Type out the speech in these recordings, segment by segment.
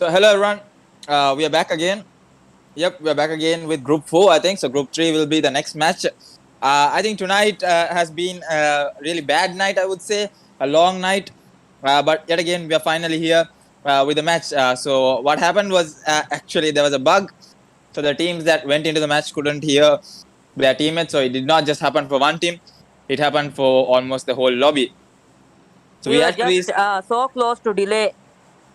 So hello everyone, we are back again. Yep, we are back again with Group 4, I think. So Group 3 will be the next match. I think tonight has been a really bad night, I would say, a long night. But yet again, we are finally here with the match. So what happened was actually there was a bug. So the teams that went into the match couldn't hear their teammates. So it did not just happen for one team; it happened for almost the whole lobby. So We we were actually, just so close to delay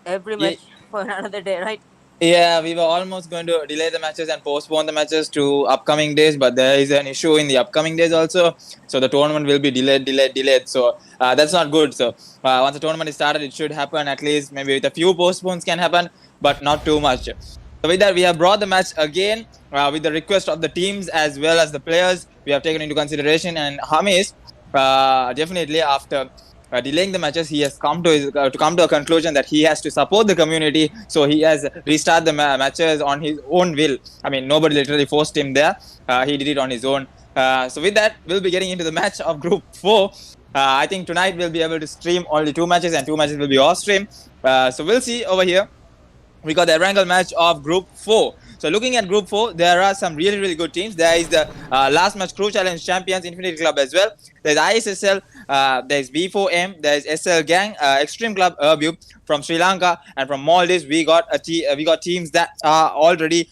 every yeah, match for another day, right? Yeah, we were almost going to delay the matches and postpone the matches to upcoming days, but there is an issue in the upcoming days also. So the tournament will be delayed. So that's not good. So once the tournament is started, it should happen at least maybe with a few postpones can happen, but not too much. So with that, we have brought the match again with the request of the teams as well as the players. We have taken into consideration, and Hamis definitely after delaying the matches, he has come to come to a conclusion that he has to support the community. So he has restarted the matches on his own will. I mean, nobody literally forced him there. He did it on his own. So with that, we'll be getting into the match of Group 4. I think tonight we'll be able to stream only two matches, and two matches will be off stream. So we'll see over here. We got the Erangel match of Group 4. So looking at Group 4, there are some really good teams. There is the last match Crew Challenge champions Infinity Club as well. There's ISSL, there's B4M, there's SL Gang, Extreme Club Urbube from Sri Lanka, and from Maldives we got we got teams that are already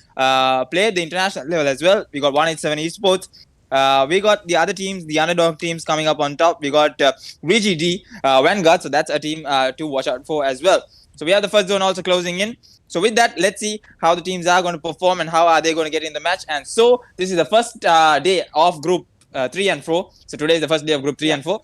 played the international level as well. We got 187 Esports. We got the other teams, the underdog teams coming up on top. We got VGD, Vanguard, so that's a team to watch out for as well. So we have the first zone also closing in. So with that, let's see how the teams are going to perform and how are they going to get in the match. And so this is the first day of Group 3 and 4. So today is the first day of Group 3 and 4.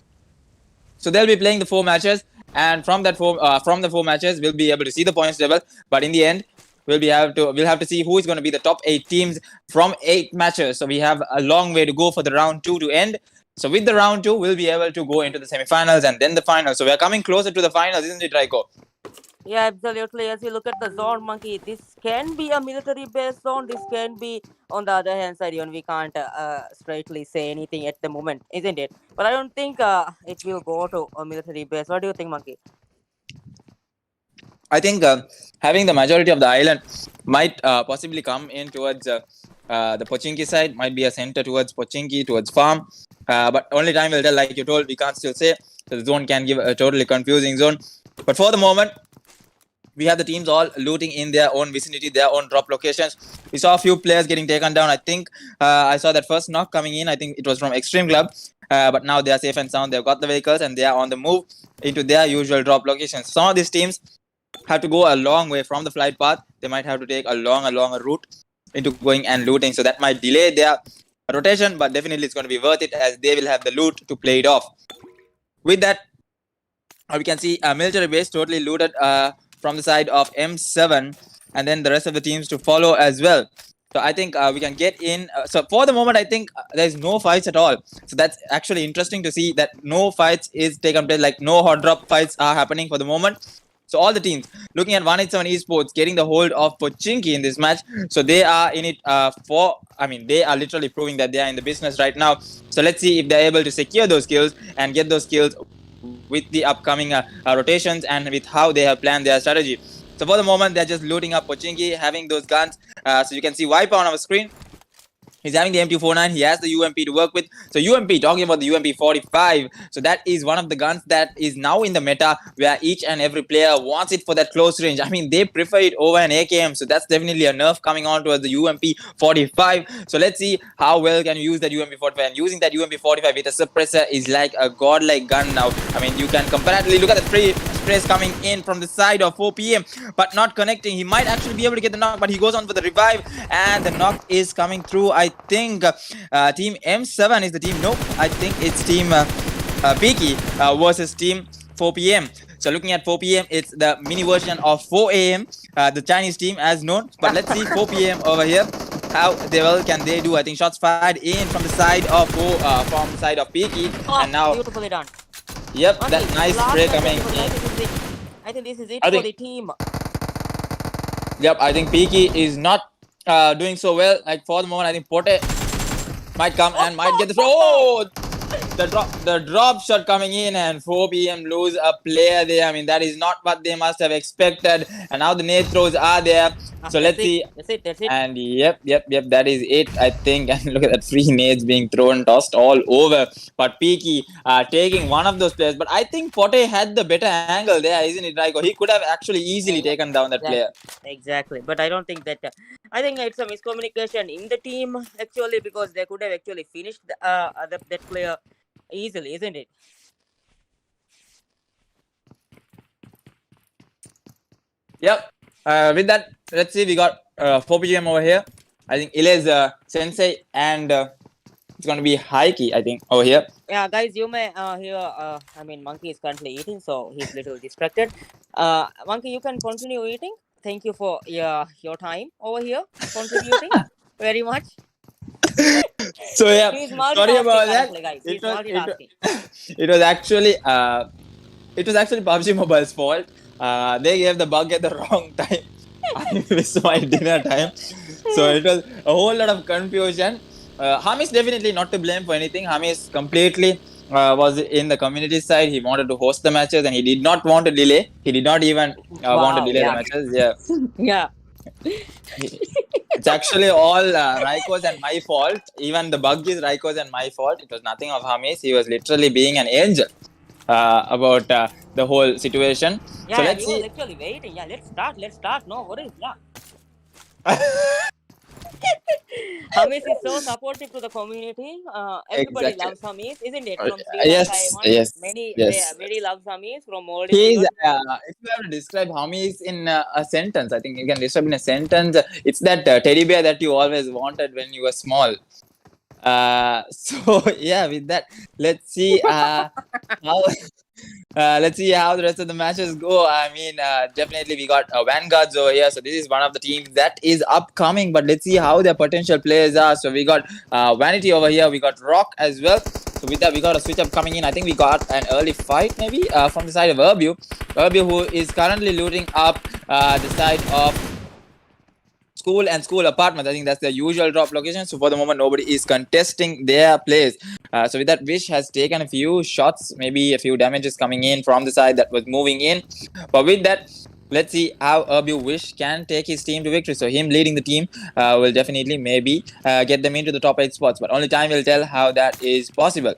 So they'll be playing the 4 matches, and from the 4 matches, we'll be able to see the points level. But in the end, we'll have to see who is going to be the top 8 teams from 8 matches. So we have a long way to go for the round 2 to end. So with the round 2, we'll be able to go into the semifinals and then the finals. So we are coming closer to the finals, isn't it, Raiko? Yeah, absolutely. As you look at the zone, Monkey, this can be a military-based zone. This can be, on the other hand side, even we can't straightly say anything at the moment, isn't it? But I don't think it will go to a military base. What do you think, Monkey? I think having the majority of the island might possibly come in towards the Pochinki side, might be a center towards Pochinki, towards farm. But only time will tell, like you told, we can't still say. So the zone can give a totally confusing zone. But for the moment, we have the teams all looting in their own vicinity, their own drop locations. We saw a few players getting taken down. I think I saw that first knock coming in. I think it was from Extreme Club. But now they are safe and sound. They've got the vehicles and they are on the move into their usual drop locations. Some of these teams have to go a long way from the flight path. They might have to take a longer route into going and looting. So that might delay their rotation, but definitely it's going to be worth it as they will have the loot to play it off. With that, we can see a military base totally looted from the side of M7, and then the rest of the teams to follow as well. So I think we can get in. So for the moment, I think there's no fights at all. So that's actually interesting to see that no fights is taken place. Like no hot drop fights are happening for the moment. So all the teams looking at 187 Esports getting the hold of Pochinki in this match. So they are in it they are literally proving that they are in the business right now. So let's see if they're able to secure those kills and get those kills with the upcoming rotations and with how they have planned their strategy. So for the moment, they're just looting up Pochinki, having those guns. So you can see Wipe on our screen. He's having the M249. He has the UMP to work with. So UMP, talking about the UMP 45. So that is one of the guns that is now in the meta where each and every player wants it for that close range. I mean, they prefer it over an AKM. So that's definitely a nerf coming on towards the UMP 45. So let's see how well can you use that UMP 45. And using that UMP 45 with a suppressor is like a godlike gun now. I mean, you can comparatively look at the free sprays coming in from the side of 4PM, but not connecting. He might actually be able to get the knock, but he goes on for the revive, and the knock is coming through. I think team M7 is the team. Nope, I think it's team Peaky versus team 4PM. So looking at 4PM, it's the mini version of 4AM, the Chinese team as known. But let's see 4PM over here. How well can they do? I think shots fired in from the side of Peaky, and now Beautifully done. Yep, that nice spray coming in. I think this is it for the team. Yep, I think Peaky is not doing so well. Like for the moment, I think Pote might come and might get the throw. Oh! the drop shot coming in and 4 p.m. lose a player there. I mean, that is not what they must have expected. And now the net throws are there. So let's see. That's it. And yep, that is it, I think. And look at that, three nades being thrown, tossed all over. But Peaky taking one of those players. But I think Pote had the better angle there, isn't it, Raiko? He could have actually easily taken down that player. Exactly. But I don't think that. I think it's a miscommunication in the team actually, because they could have actually finished that player easily, isn't it? Yep. With that, let's see. We got 4 p.m. over here. I think Ile's Sensei and it's going to be Haiki, I think, over here. Yeah, guys, you may hear. I mean, Monkey is currently eating, so he's a little distracted. Monkey, you can continue eating. Thank you for your time over here, contributing very much. So yeah, He's sorry about that. currently, guys. He's multitasking. It was actually PUBG Mobile's fault. They gave the bug at the wrong time. I missed my dinner time, so it was a whole lot of confusion. Hamis definitely not to blame for anything. Hamis completely was in the community side. He wanted to host the matches and he did not want to delay. He did not even want to delay the matches. Yeah. Yeah. It's actually all Raiko's and my fault. Even the bug is Raiko's and my fault. It was nothing of Hamis. He was literally being an angel about the whole situation. Yeah, so let's he was see. actually waiting. Yeah, let's start. No worries. Yeah. Hamis is so supportive to the community. Everybody Exactly. loves Hamis, isn't it? From Sri Yes, Lanka, yes, many yes. very loves Hamis from all. He's if you have to describe Hamis in a sentence, I think you can describe in a sentence. It's that teddy bear that you always wanted when you were small. So yeah, with that, let's see how let's see how the rest of the matches go. I mean, definitely we got Vanguards over here, so this is one of the teams that is upcoming. But let's see how their potential players are. So we got Vanity over here, we got Rock as well. So with that, we got a switch up coming in. I think we got an early fight maybe from the side of Urbu, who is currently looting up the side of school and school apartments. I think that's the usual drop location. So for the moment, nobody is contesting their place. So with that, Wish has taken a few shots, maybe a few damages coming in from the side that was moving in. But with that, let's see how Urbu Wish can take his team to victory. So him leading the team will definitely maybe get them into the top 8 spots. But only time will tell how that is possible.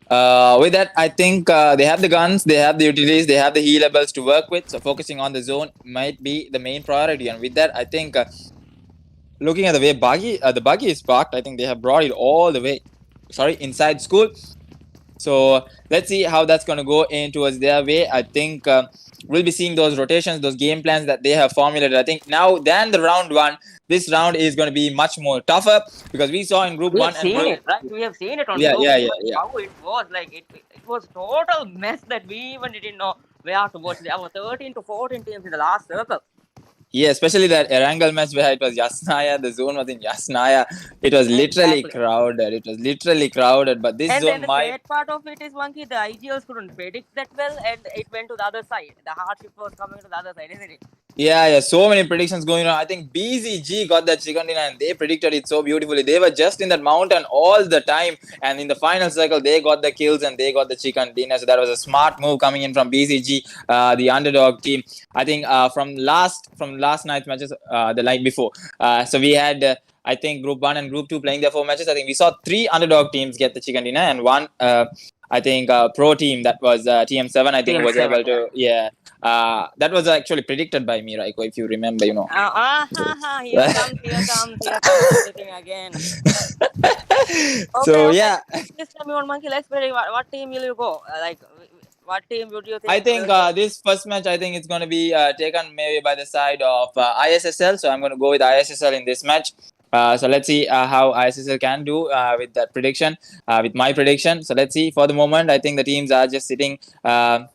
With that, I think they have the guns, they have the utilities, they have the healables to work with. So focusing on the zone might be the main priority. And with that, I think looking at the way the buggy is parked, I think they have brought it all the way, inside school. So let's see how that's going to go in towards their way. I think we'll be seeing those rotations, those game plans that they have formulated. I think now than the round one, this round is going to be much more tougher because we saw in group we one have and seen group, it, right? We have seen it on Yeah. how it was. Like it was total mess that we even didn't know where to watch. There were 13 to 14 teams in the last circle. Yeah, especially that Erangel match where it was Yasnaya, the zone was in Yasnaya. It was literally crowded. But this And zone then the might. sad part of it is, Monkey, the IGLs couldn't predict that well, and it went to the other side. The hardship was coming to the other side, isn't it? Yeah, so many predictions going on. I think BZG got that chicken dinner and they predicted it so beautifully. They were just in that mountain all the time, and in the final circle, they got the kills and they got the chicken dinner. So that was a smart move coming in from BZG, the underdog team. I think from last night's matches, the night before. So we had. I think Group 1 and Group 2 playing their 4 matches. I think we saw 3 underdog teams get the chicken dinner and one, I think, pro team that was TM7, I think, was able to, that was actually predicted by me, Raiko, if you remember, Here comes everything again. So, yeah. This time, Monkey, let's play. What team will you go? What team would you think? I think this first match, I think it's going to be taken maybe by the side of ISSL. So I'm going to go with ISSL in this match. So let's see how ISSL can do with that prediction, with my prediction. So let's see. For the moment, I think the teams are just sitting. For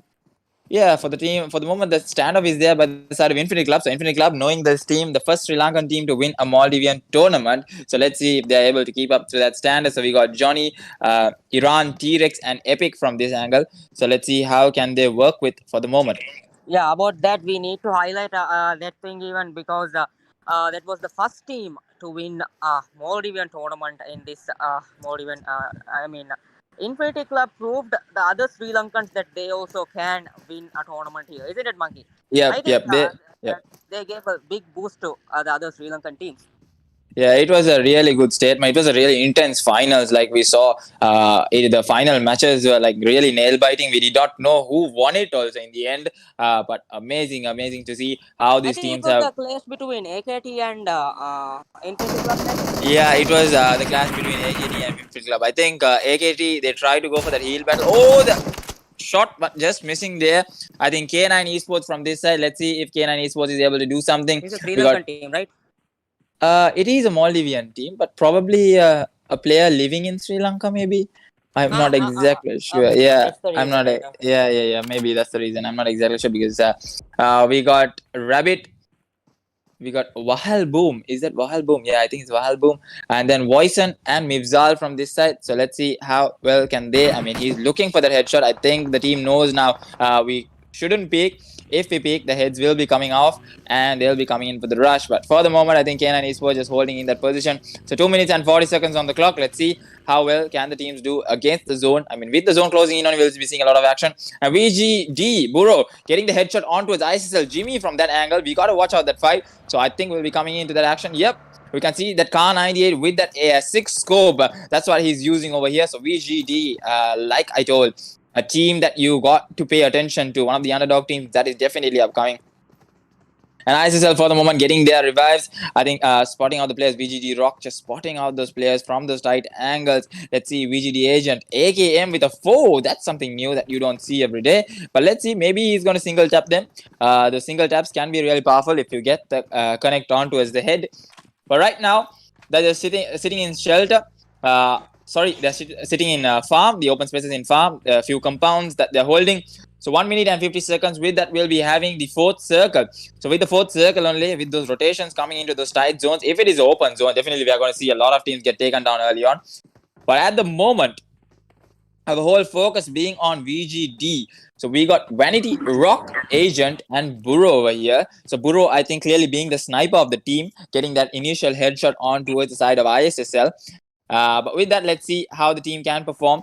the moment, the standoff is there by the side of Infinity Club. So Infinity Club, knowing this team, the first Sri Lankan team to win a Maldivian tournament. So let's see if they're able to keep up to that standard. So we got Johnny, Iran, T-Rex, and Epic from this angle. So let's see how can they work with for the moment. Yeah, about that we need to highlight that thing even because that was the first team to win a Maldivian tournament in this Maldivian. Infinity Club proved the other Sri Lankans that they also can win a tournament here, isn't it, Monkey? I Yep, think yep. Yep. they gave a big boost to the other Sri Lankan teams. Yeah, it was a really good statement. It was a really intense finals. Like we saw, the final matches were like really nail biting. We did not know who won it also in the end. But amazing, amazing to see how I these think it teams was have. the clash between AKT and Infinity Club next. Yeah, it was the clash between AKT and Winfield Club. I think AKT they tried to go for that heel battle. Oh, the shot, but just missing there. I think K9 Esports from this side. Let's see if K9 Esports is able to do something. It's a Sri We got Lankan team, right? it is a Maldivian team, but probably a player living in Sri Lanka. Maybe I'm not exactly sure. Okay, Yeah, that's the I'm reason, not. right? Okay. Yeah. Maybe that's the reason. I'm not exactly sure because we got Rabbit. We got Wahal Boom. Is that Wahal Boom? Yeah, I think it's Wahal Boom. And then Voisin and Mivzal from this side. So let's see how well can they. I mean, he's looking for that headshot. I think the team knows now. We shouldn't peek. If we peek, the heads will be coming off and they'll be coming in for the rush. But for the moment, I think K9 Esports just holding in that position. So 2 minutes and 40 seconds on the clock. Let's see how well can the teams do against the zone. I mean, with the zone closing in on, we'll be seeing a lot of action. And VGD Burrow getting the headshot onto his ISSL Jimmy from that angle. We got to watch out that fight. So I think we'll be coming into that action. Yep. We can see that Kar 98 with that AS6 scope. That's what he's using over here. So VGD, like I told, a team that you got to pay attention to, one of the underdog teams that is definitely upcoming. And ISSL for the moment getting their revives. I think spotting out the players, VGD Rock just spotting out those players from those tight angles. Let's see, VGD Agent, AKM with a 4. That's something new that you don't see every day. But let's see, maybe he's going to single tap them. The single taps can be really powerful if you get the connect onto as the head. But right now, they're sitting in shelter. They're sitting in farm, the open spaces in farm, a few compounds that they're holding. So 1 minute and 50 seconds. With that, we'll be having the fourth circle. So with the fourth circle only, with those rotations coming into those tight zones, if it is open zone, definitely we are going to see a lot of teams get taken down early on. But at the moment, the whole focus being on VGD. So we got Vanity, Rock, Agent, and Burrow over here. So Burrow, I think, clearly being the sniper of the team, getting that initial headshot on towards the side of ISSL. But with that, let's see how the team can perform.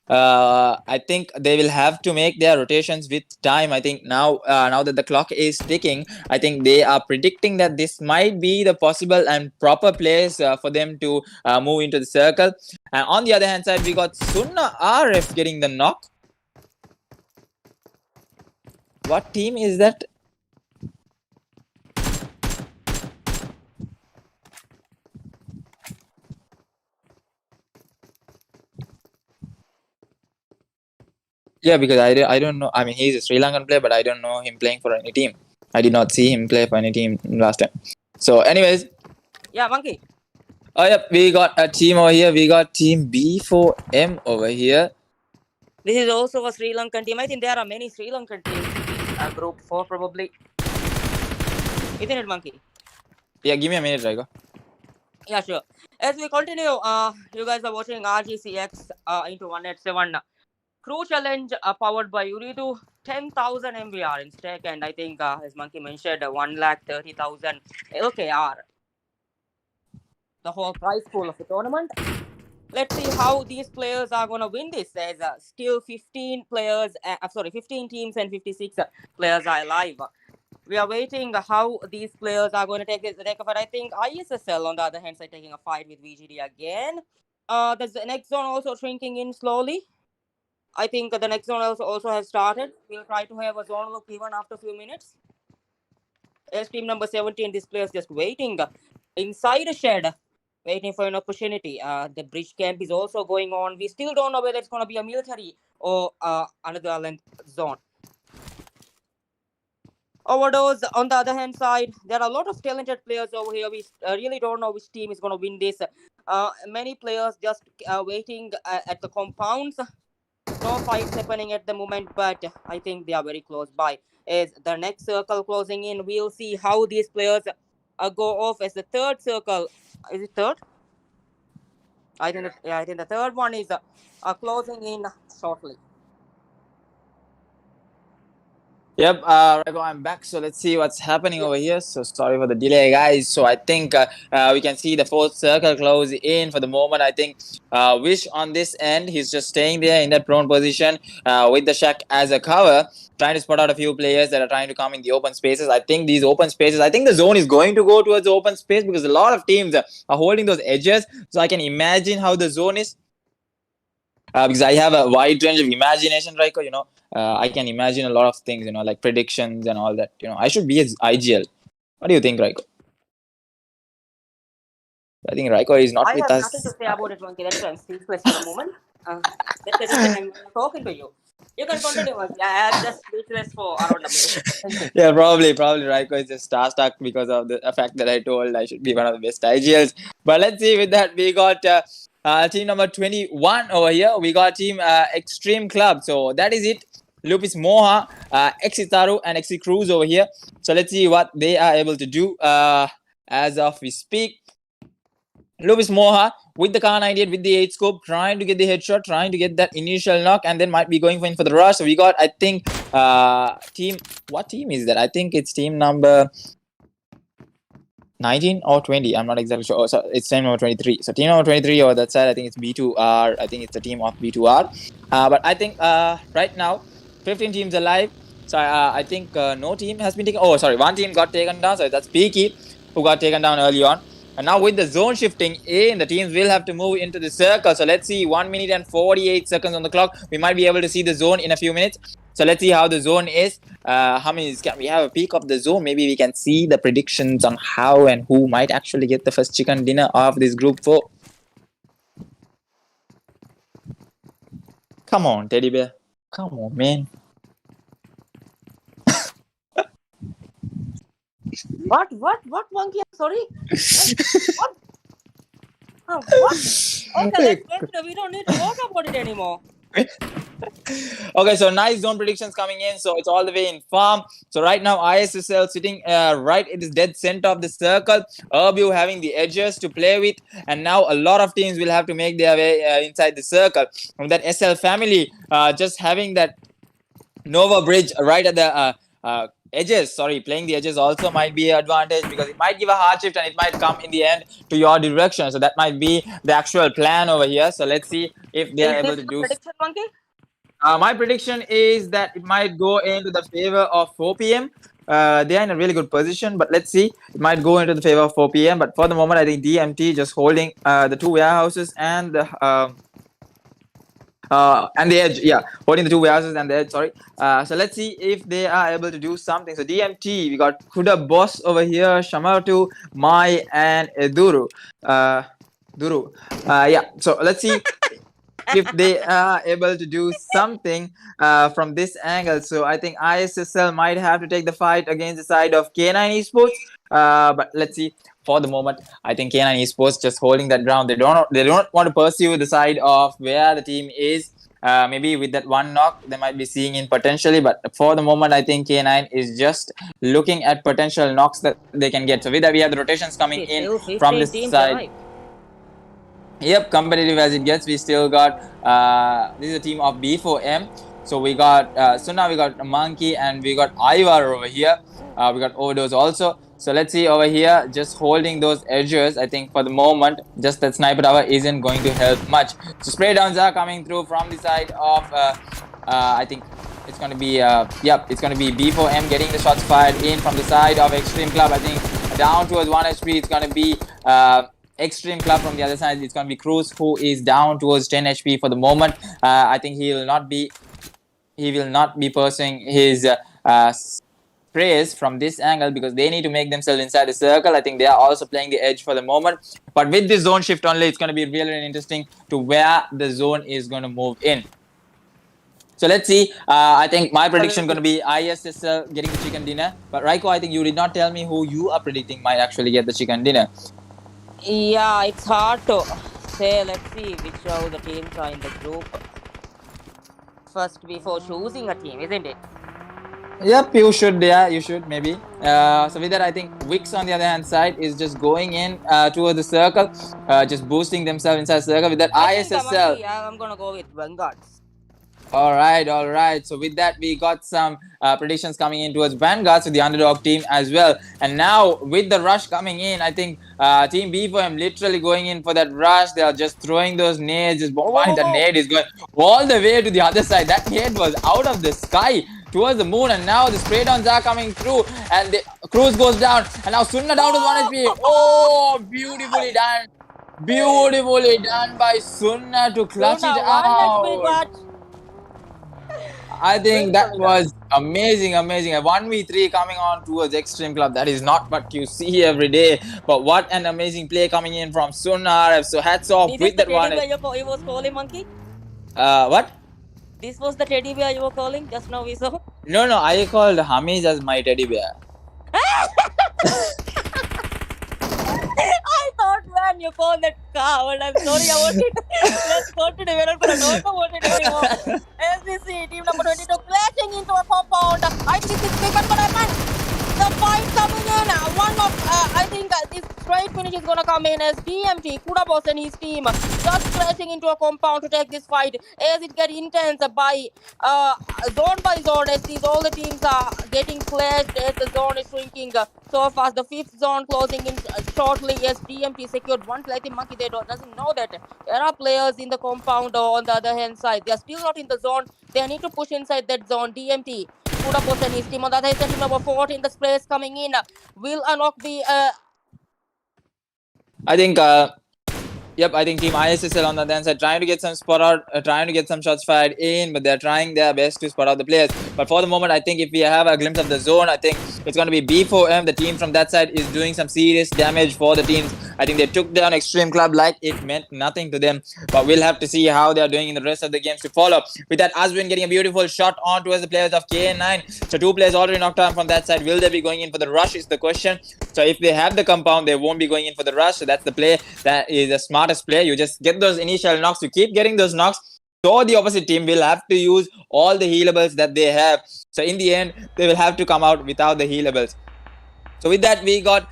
I think they will have to make their rotations with time. I think now that the clock is ticking, I think they are predicting that this might be the possible and proper place for them to move into the circle. And on the other hand side, we got Sunna RF getting the knock. What team is that? Yeah, because I don't know. I mean, he's a Sri Lankan player, but I don't know him playing for any team. I did not see him play for any team last time. So, anyways. Yeah, Monkey. Oh, yep. We got a team over here. We got team B4M over here. This is also a Sri Lankan team. I think there are many Sri Lankan teams in group 4 probably. Isn't it, Monkey? Yeah, give me a minute, Raigo. Yeah, sure. As we continue, you guys are watching RGCX into 187 Crew Challenge powered by Uridu. 10,000 MVR in stake, and I think, as Monkey mentioned, 130,000 LKR. The whole prize pool of the tournament. Let's see how these players are going to win this. There's still 15 players, 15 teams and 56 players are alive. We are waiting how these players are going to take a fight. I think ISSL, on the other hand, is taking a fight with VGD again. The next zone also shrinking in slowly. I think the next zone also has started. We'll try to have a zone look even after a few minutes. As team number 17, this player is just waiting inside a shed, waiting for an opportunity. The bridge camp is also going on. We still don't know whether it's going to be a military or another island zone. Overdose, on the other hand side, there are a lot of talented players over here. We really don't know which team is going to win this. Many players just waiting at the compounds. No fights happening at the moment, but I think they are very close by. As the next circle closing in, we'll see how these players go off as the third circle. Is it third? I think the third one is closing in shortly. Yep, Rago, I'm back. So let's see what's happening over here. So sorry for the delay, guys. So I think we can see the fourth circle close in for the moment. I think Wish on this end, he's just staying there in that prone position with the shack as a cover, trying to spot out a few players that are trying to come in the open spaces. I think these open spaces, I think the zone is going to go towards the open space because a lot of teams are holding those edges. So I can imagine how the zone is. Because I have a wide range of imagination, Raiko. I can imagine a lot of things, like predictions and all that. I should be as IGL. What do you think, Raiko? I think Raiko is not I with have nothing to us. say about it, Monkey. That's why I'm speechless for the moment. That's the reason I'm talking to you. You can continue, Monkey. I'm just speechless for around a minute. Thank you. Yeah, probably Raiko is just starstruck because of the fact that I told I should be one of the best IGLs. But let's see. With that, we got team number 21 over here. We got team Extreme Club. So that is it. Lupis Moha, Exitaru, and Exi Cruz over here. So let's see what they are able to do as of we speak. Lupis Moha with the Kar 98 with the 8 scope, trying to get the headshot, trying to get that initial knock, and then might be going in for the rush. So we got, I think, team. What team is that? I think it's team number 19 or 20. I'm not exactly sure. Oh, so it's team number 23. So team number 23 over that side, I think it's B2R. I think it's the team of B2R. But I think right now, 15 teams alive. So I think no team has been taken. Oh, sorry, one team got taken down. So that's Peaky, who got taken down early on. And now with the zone shifting in, the teams will have to move into the circle. So let's see, 1 minute and 48 seconds on the clock. We might be able to see the zone in a few minutes. So let's see how the zone is. How many can we have a peek of the zone? Maybe we can see the predictions on how and who might actually get the first chicken dinner of this group 4. Come on, teddy bear. Come on, man. What, Monkey? I'm sorry. What? What? Okay, let's we don't need to talk about it anymore. Okay, so nice zone predictions coming in. So it's all the way in farm. So right now, ISSL sitting right in the dead center of the circle. Urbu having the edges to play with. And now a lot of teams will have to make their way inside the circle. From that SL family, just having that Nova Bridge right at the edges. Sorry, playing the edges also might be an advantage because it might give a hard shift and it might come in the end to your direction. So that might be the actual plan over here. So let's see if they are able to do. Prediction, Monkey? My prediction is that it might go into the favor of 4 p.m. They are in a really good position, but let's see. It might go into the favor of 4 p.m. But for the moment, I think DMT just holding the two warehouses and the edge. Yeah, holding the two warehouses and the edge. Sorry. So let's see if they are able to do something. So DMT, we got Kuda Boss over here, Shamartu, Mai, and Duru. Duru. Yeah. So let's see. If they are able to do something from this angle. So I think ISSL might have to take the fight against the side of K9 Esports. But let's see. For the moment, I think K9 Esports just holding that ground. They don't want to pursue the side of where the team is. Maybe with that one knock, they might be seeing in potentially. But for the moment, I think K9 is just looking at potential knocks that they can get. So with that, we have the rotations coming in from this side. Alive. Yep, competitive as it gets. We still got this is a team of B4M. So we got so now we got Monkey and we got Ivar over here. We got Overdose also. So let's see over here, just holding those edges. I think for the moment, just that sniper tower isn't going to help much. So spray downs are coming through from the side of I think it's going to be it's going to be B4M getting the shots fired in from the side of Extreme Club. I think down towards 1 HP. It's going to be Extreme Club from the other side. It's going to be Cruz, who is down towards 10 HP for the moment. I think he will not be pursuing his sprays from this angle because they need to make themselves inside the circle. I think they are also playing the edge for the moment. But with this zone shift only, it's going to be really interesting to where the zone is going to move in. So let's see. I think my prediction going to be ISSL getting the chicken dinner. But Raiko, I think you did not tell me who you are predicting might actually get the chicken dinner. Yeah, it's hard to say. Let's see which of the teams are in the group first before choosing a team, isn't it? Yep, you should. Yeah, you should maybe. So with that, I think Wix on the other hand side is just going in towards the circle, just boosting themselves inside the circle. With that, ISSL. I'm gonna go with Vanguards. All right, all right. So with that, we got some predictions coming in towards Vanguard, so the underdog team as well. And now with the rush coming in, I think Team B for him literally going in for that rush. They are just throwing those nades, just Whoa, whoa, bombarding. whoa, That whoa. nade is going all the way to the other side. That nade was out of the sky towards the moon, and now the spray downs are coming through, and the Cruz goes down, and now Sunna down to 1 HP. Oh, beautifully done. Beautifully done by Sunna to clutch it Suna, 1 HP out. clutch. I think that Beautifully done. was amazing, amazing. A 1v3 coming on towards Extreme Club. That is not what you see every day. But what an amazing play coming in from Sunar. So hats off This is with the that one. teddy bear you was calling, Monkey? What? This was the teddy bear you were calling? Just now we saw. No, no. I called Hamiz as my teddy bear. I thought, man, you called that coward. I'm sorry about it. Let's go to develop. I don't know what it anymore. SBC, team number 22, clashing into a compound. I think this is big, but happen. The fight coming in. I think this straight finish is gonna come in as DMT, Kudabos and his team just crashing into a compound to take this fight as it gets intense by zone. As these all the teams are getting clashed as the zone is shrinking so fast. The fifth zone closing in shortly as DMT secured one Platinum Monkey. They doesn't know that there are players in the compound or on the other hand side. They are still not in the zone. They need to push inside that zone. DMT. Kudapos and his team on the other side, team number 14, the sprays coming in. Will unlock the I think Yep, I think Team ISSL on the other side trying to get some spot out, trying to get some shots fired in, but they're trying their best to spot out the players. But for the moment, I think if we have a glimpse of the zone, I think it's going to be B4M. The team from that side is doing some serious damage for the teams. I think they took down Extreme Club like it meant nothing to them. But we'll have to see how they're doing in the rest of the games to follow. With that, Aswin getting a beautiful shot on towards the players of KN9. So two players already knocked down from that side. Will they be going in for the rush is the question. So if they have the compound, they won't be going in for the rush. So that's the play. That is the smartest play. You just get those initial knocks. You keep getting those knocks. So the opposite team will have to use all the healables that they have. So in the end, they will have to come out without the healables. So with that, we got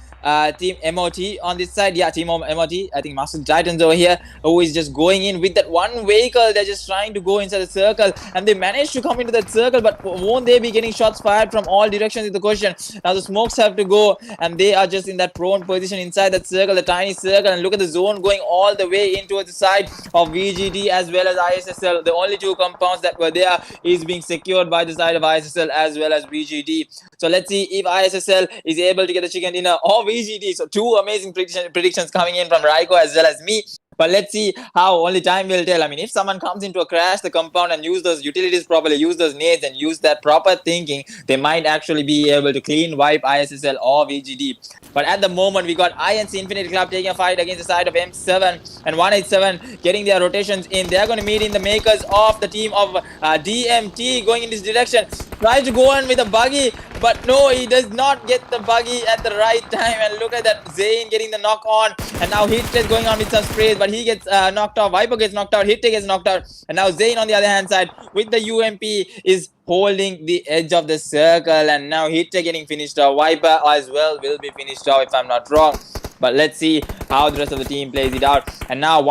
Team MOT on this side. Yeah, Team MOT. I think Master Titans over here, who is just going in with that one vehicle. They're just trying to go inside the circle, and they managed to come into that circle. But won't they be getting shots fired from all directions? Is the question. Now the smokes have to go, and they are just in that prone position inside that circle, the tiny circle. And look at the zone going all the way into the side of VGT as well as ISSL. The only two compounds that were there is being secured by the side of ISSL as well as VGT. So let's see if ISSL is able to get the chicken dinner or VGT. So two amazing predictions coming in from Raiko as well as me. But let's see how only time will tell. I mean, if someone comes into a crash the compound and use those utilities properly, use those nades and use that proper thinking, they might actually be able to clean wipe ISSL or VGT. But at the moment, we got INC Infinity Club taking a fight against the side of M7 and 187 getting their rotations in. They're going to meet in the makers of the team of DMT going in this direction. Tries to go on with a buggy, but no, he does not get the buggy at the right time. And look at that, Zayn getting the knock on, and now Hit is going on with some sprays, but he gets knocked out. Viper gets knocked out, Hit gets knocked out, and now Zayn on the other hand side with the UMP is holding the edge of the circle, and now Hit getting finished off. Viper as well will be finished off if I'm not wrong. But let's see how the rest of the team plays it out. And now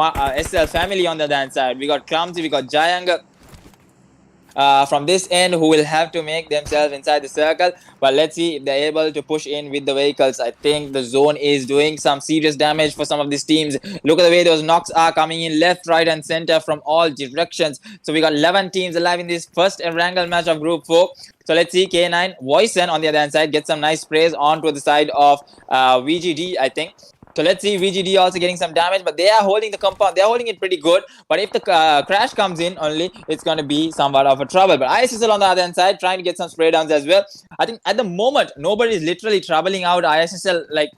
SL family on the other hand side. We got Clumsy, we got Jayanga. From this end, who will have to make themselves inside the circle. But let's see if they're able to push in with the vehicles. I think the zone is doing some serious damage for some of these teams. Look at the way those knocks are coming in left, right, and center from all directions. So we got 11 teams alive in this first Erangel match of Group 4. So let's see, K9, Voicen on the other hand side, get some nice sprays onto the side of VGD, I think. So let's see, VGD also getting some damage, but they are holding the compound. They are holding it pretty good. But if the crash comes in only, it's going to be somewhat of a trouble. But ISSL on the other hand side, trying to get some spray downs as well. I think at the moment, nobody is literally troubling out ISSL like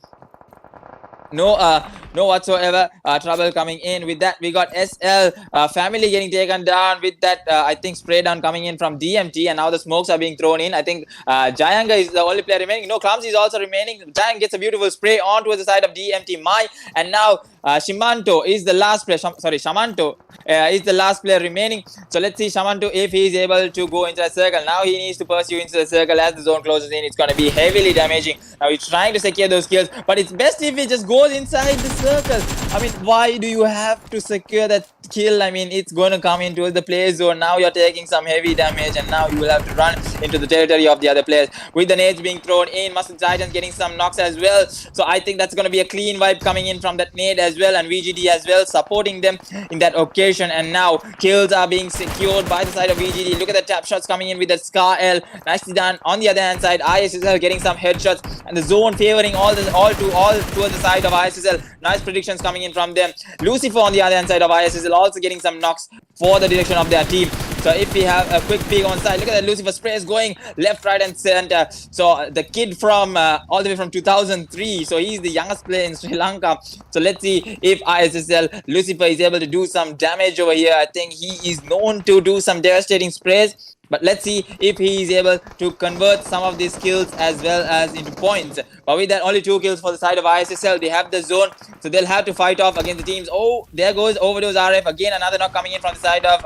no whatsoever trouble coming in. With that, we got SL family getting taken down with that I think spray down coming in from DMT, and now the smokes are being thrown in. I think Jayanga is the only player remaining. No, Clumsy is also remaining. Jayanga gets a beautiful spray onto the side of DMT Mai, and now Shimanto is the last player. Shamanto is the last player remaining. So let's see Shamanto if he is able to go into the circle. Now he needs to pursue into the circle as the zone closes in. It's going to be heavily damaging. Now he's trying to secure those kills, but it's best if he just goes goes inside the circle. I mean, why do you have to secure that kill? I mean, it's going to come into the play zone. Now you're taking some heavy damage, and now you will have to run into the territory of the other players. With the nades being thrown in, Muscle Titans getting some knocks as well. So I think that's going to be a clean vibe coming in from that nade as well, and VGD as well supporting them in that occasion. And now kills are being secured by the side of VGD. Look at the tap shots coming in with the Scar L. Nicely done. On the other hand side, ISSL getting some headshots, and the zone favoring all towards the side of ISSL. Nice predictions coming in from them. Lucifer on the other hand side of ISSL also getting some knocks for the direction of their team. So if we have a quick peek on side, look at that Lucifer spray is going left, right, and center. So the kid from all the way from 2003. So he's the youngest player in Sri Lanka. So let's see if ISSL Lucifer is able to do some damage over here. I think he is known to do some devastating sprays. But let's see if he is able to convert some of these kills as well as into points. But with that, only 2 kills for the side of ISSL. They have the zone, so they'll have to fight off against the teams. Oh, there goes Overdose RF. Again, another knock coming in from the side of,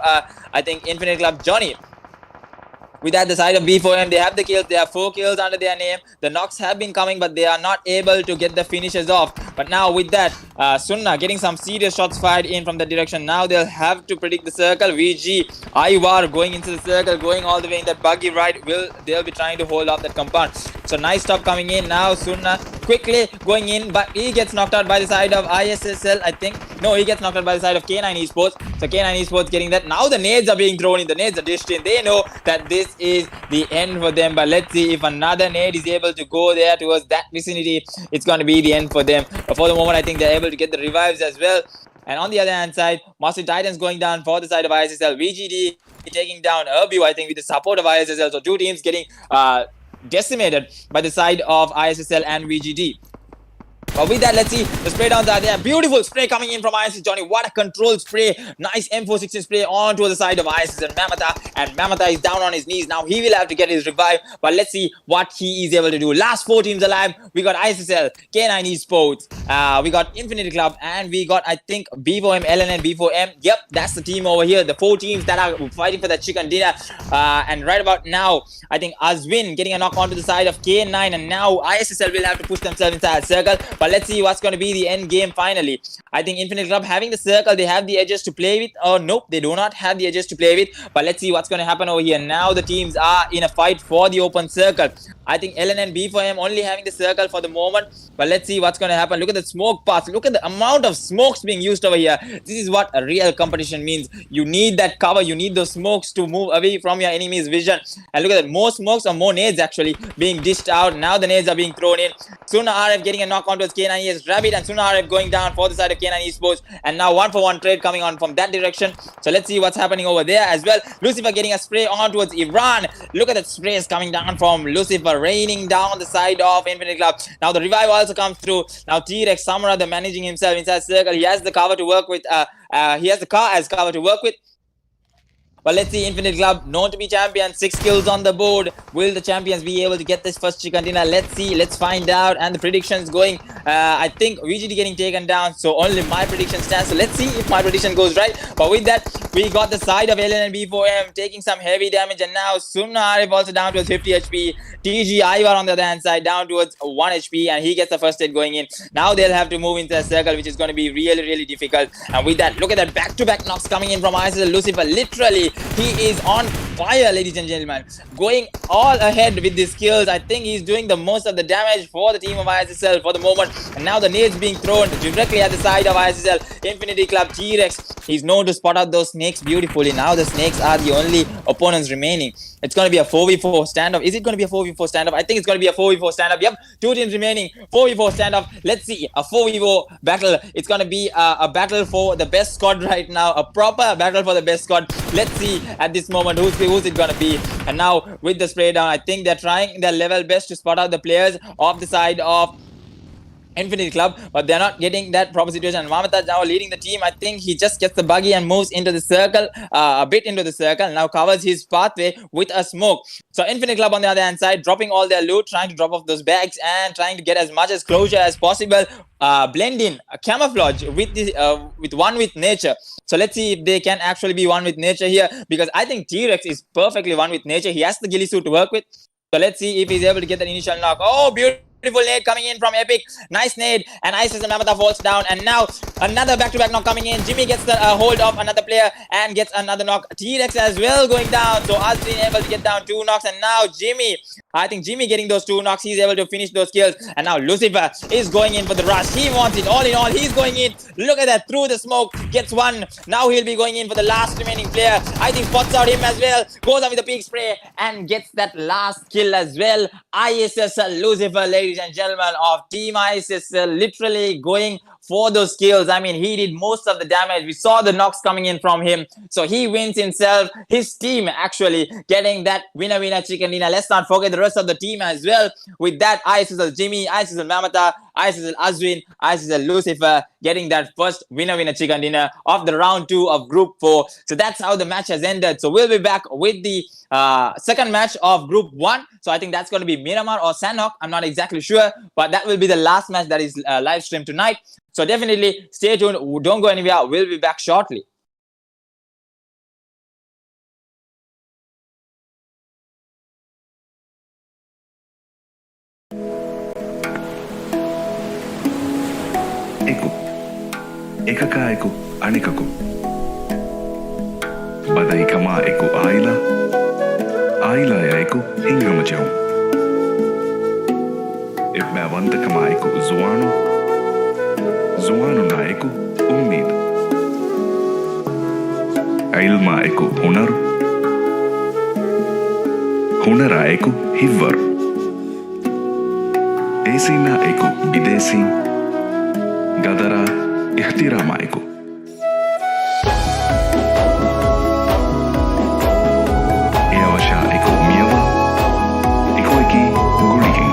I think, Infinite Club Johnny. With that, the side of B4M, they have the kills. They have 4 kills under their name. The knocks have been coming, but they are not able to get the finishes off. But now with that, Sunna getting some serious shots fired in from that direction. Now they'll have to predict the circle. VG, Ivar going into the circle, going all the way in that buggy ride. They'll be trying to hold off that compound. So nice stop coming in. Now Sunna quickly going in, but he gets knocked out by the side of ISSL, I think. No, he gets knocked out by the side of K9 Esports. So K9 Esports getting that. Now the nades are being thrown in. The nades are dished in. They know that this is the end for them, but let's see if another nade is able to go there towards that vicinity. It's going to be the end for them. But for the moment, I think they're able to get the revives as well. And on the other hand side, Master Titans going down for the side of ISSL. VGD taking down Urbu, I think, with the support of ISSL. So 2 teams getting decimated by the side of ISSL and VGD. But with that, let's see the spray downs are there. Beautiful spray coming in from ISS Johnny. What a controlled spray. Nice M416 spray onto the side of ISS and Mamata. And Mamata is down on his knees. Now he will have to get his revive. But let's see what he is able to do. Last 4 teams alive. We got ISSL, K9 Esports, we got Infinity Club, and we got, I think, B4M, LN and B4M. Yep, that's the team over here. The 4 teams that are fighting for that chicken dinner. And right about now, I think Azwin getting a knock onto the side of K9. And now ISSL will have to push themselves inside the circle. But let's see what's going to be the end game finally. I think Infinite Club having the circle, they have the edges to play with. Oh, nope, they do not have the edges to play with. But let's see what's going to happen over here. Now the teams are in a fight for the open circle. I think LN and B4M only having the circle for the moment. But let's see what's going to happen. Look at the smoke paths. Look at the amount of smokes being used over here. This is what a real competition means. You need that cover. You need those smokes to move away from your enemy's vision. And look at that. More smokes or more nades actually being dished out. Now the nades are being thrown in. Suna RF getting a knock onto his K9 ES Rabbit, and Suna RF going down for the side of K9 Esports. And now 1-for-1 trade coming on from that direction. So let's see what's happening over there as well. Lucifer getting a spray on towards Iran. Look at that sprays coming down from Lucifer, raining down the side of Infinite Club. Now the revive also comes through. Now T-Rex Samura, the managing himself inside circle. He has the cover to work with. He has the car as cover to work with. But let's see, Infinite Club, known to be champions, 6 kills on the board. Will the champions be able to get this first chicken dinner? Let's see, let's find out. And the predictions going, I think VGD getting taken down, so only my prediction stands. So let's see if my prediction goes right. But with that, we got the side of LN and B4M taking some heavy damage. And now Sunna Arif also down towards 50 HP. TG Ivar on the other hand side down towards 1 HP. And he gets the first hit going in. Now they'll have to move into a circle, which is going to be really, really difficult. And with that, look at that back-to-back knocks coming in from ISL Lucifer. Literally, he is on fire, ladies and gentlemen. Going all ahead with these kills. I think he's doing the most of the damage for the team of ISSL for the moment. And now the nades being thrown directly at the side of ISSL. Infinity Club T-Rex. He's known to spot out those snakes beautifully. Now the snakes are the only opponents remaining. It's going to be a 4v4 standoff. Is it going to be a 4v4 standoff? I think it's going to be a 4v4 standoff. Yep, 2 teams remaining. 4v4 standoff. Let's see. A 4v4 battle. It's going to be a battle for the best squad right now. A proper battle for the best squad. Let's see at this moment who's it going to be. And now with the spray down, I think they're trying their level best to spot out the players off the side of Infinity Club, but they're not getting that proper situation. And Mamata now leading the team. I think he just gets the buggy and moves into the circle, a bit into the circle. Now covers his pathway with a smoke. So Infinity Club on the other hand side, dropping all their loot, trying to drop off those bags and trying to get as much as closure as possible. Blend in a camouflage with the with one with nature. So let's see if they can actually be one with nature here, because I think T-Rex is perfectly one with nature. He has the ghillie suit to work with. So let's see if he's able to get that initial knock. Oh, beautiful Beautiful nade coming in from Epic. Nice nade. And Isis and Mamata falls down. And now another back-to-back knock coming in. Jimmy gets the hold of another player and gets another knock. T-Rex as well going down. So Azrin able to get down 2 knocks. And now Jimmy. I think Jimmy getting those 2 knocks. He's able to finish those kills. And now Lucifer is going in for the rush. He wants it. All in all, he's going in. Look at that. Through the smoke. Gets 1. Now he'll be going in for the last remaining player. I think spots out him as well. Goes up with the peak spray and gets that last kill as well. ISSL Lucifer, ladies and gentlemen, of Team ISSL, literally going for those kills. I mean, he did most of the damage. We saw the knocks coming in from him. So he wins himself. His team actually getting that winner chicken dinner. Let's not forget the rest of the team as well. With that, ISSL Jimmy, ISSL Mamata, ISSL Azrin, ISSL Lucifer getting that first winner chicken dinner of the round 2 of Group 4. So that's how the match has ended. So we'll be back with the second match of Group 1. So I think that's going to be Miramar or Sanhok. I'm not exactly sure, but that will be the last match that is live streamed tonight. So definitely stay tuned. Don't go anywhere. We'll be back shortly. Eku. Ekaka eku anikaku. Badai kama eku aila. Aila ya eku hingama jahum. Ibba wanta kama eku zuano. Zuano na eku ummid. Ailma eku hunaru. Hunara eku hivvaru. Esina eku bidesi. Gadara ihtirama eku. Eawasha eku miyawa. Eku eki guligin.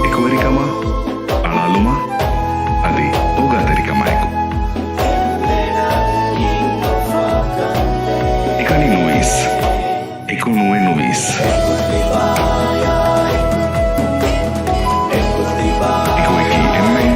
Eku erikama. Alaluma. Adi ogadarikama eku. Ekani nuis. Eku nue nuis. Eku eki emmen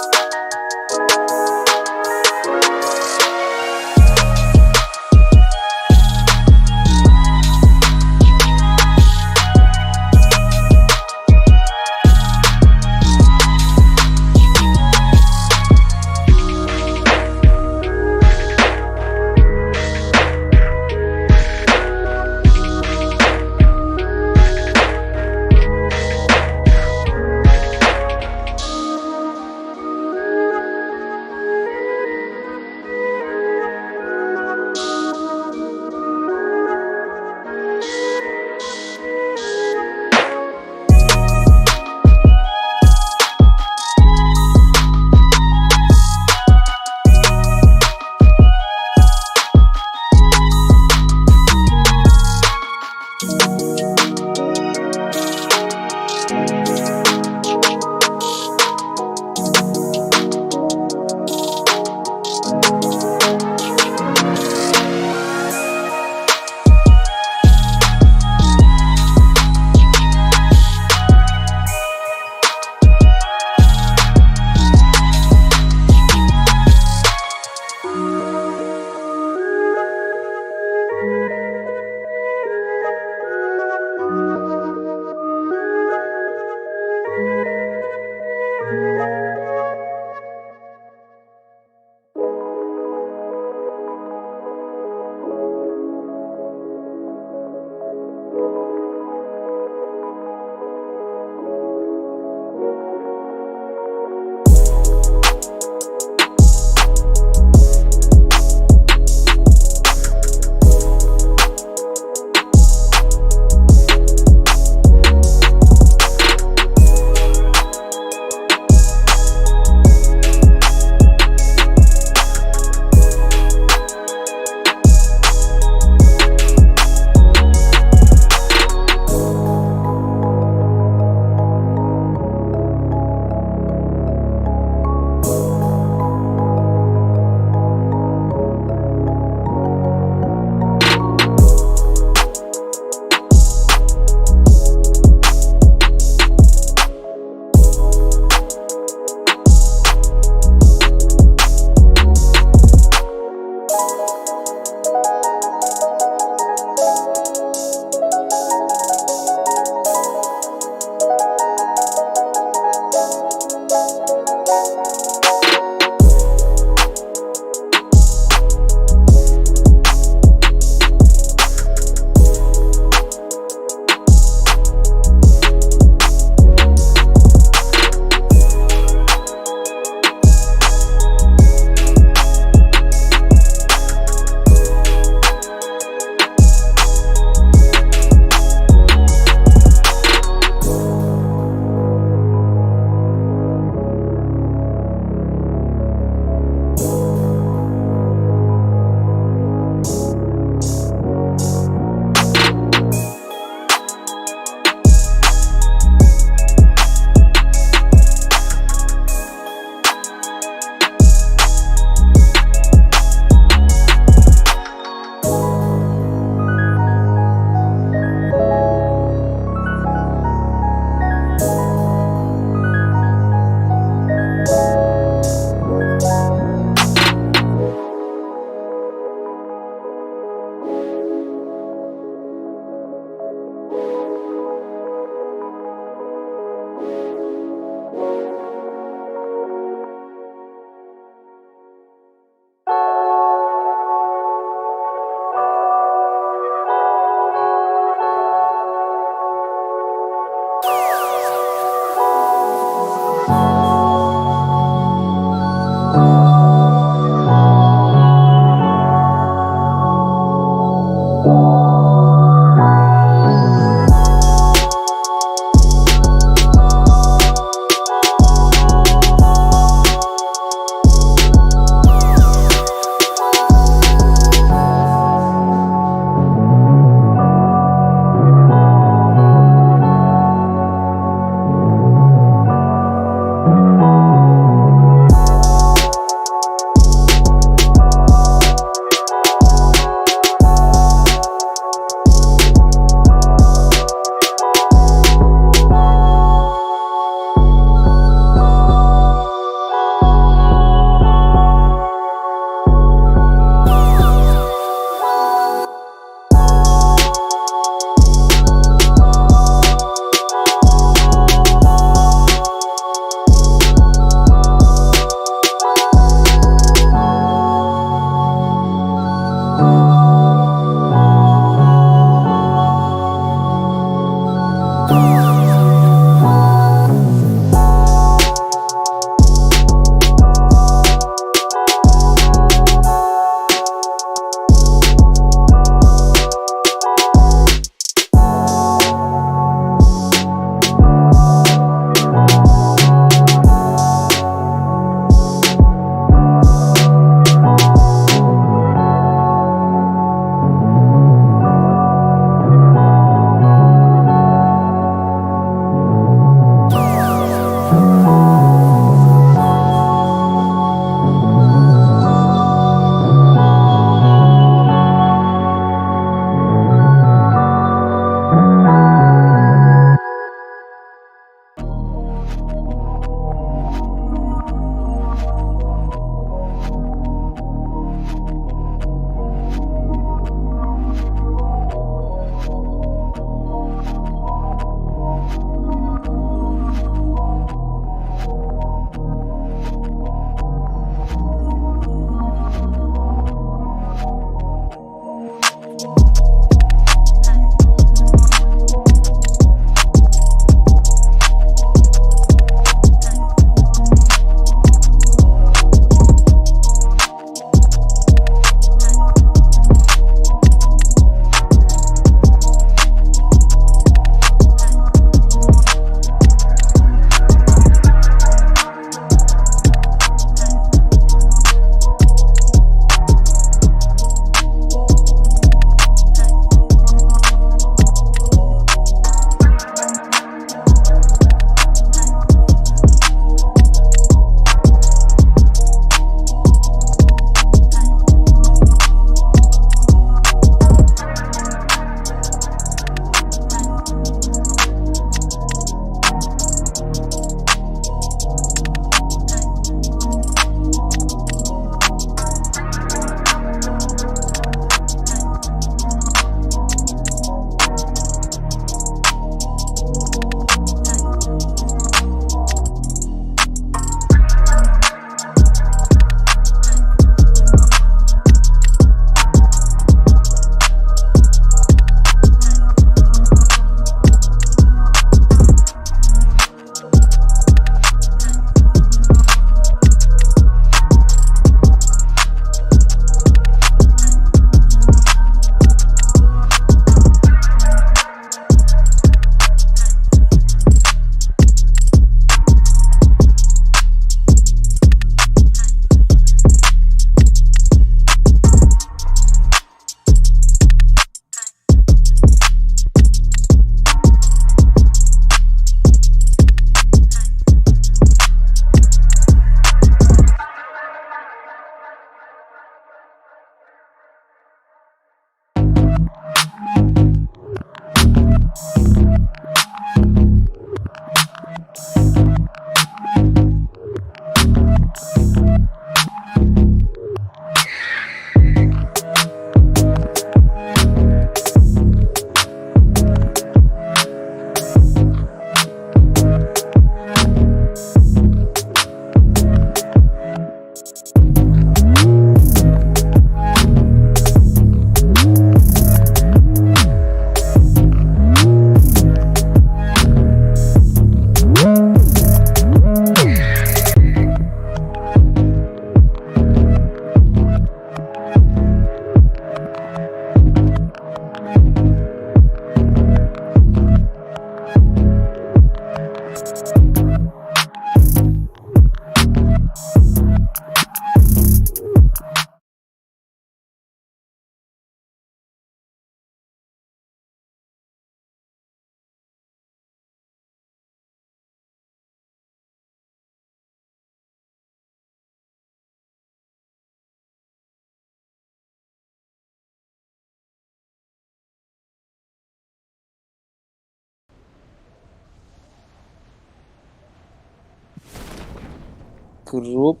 Group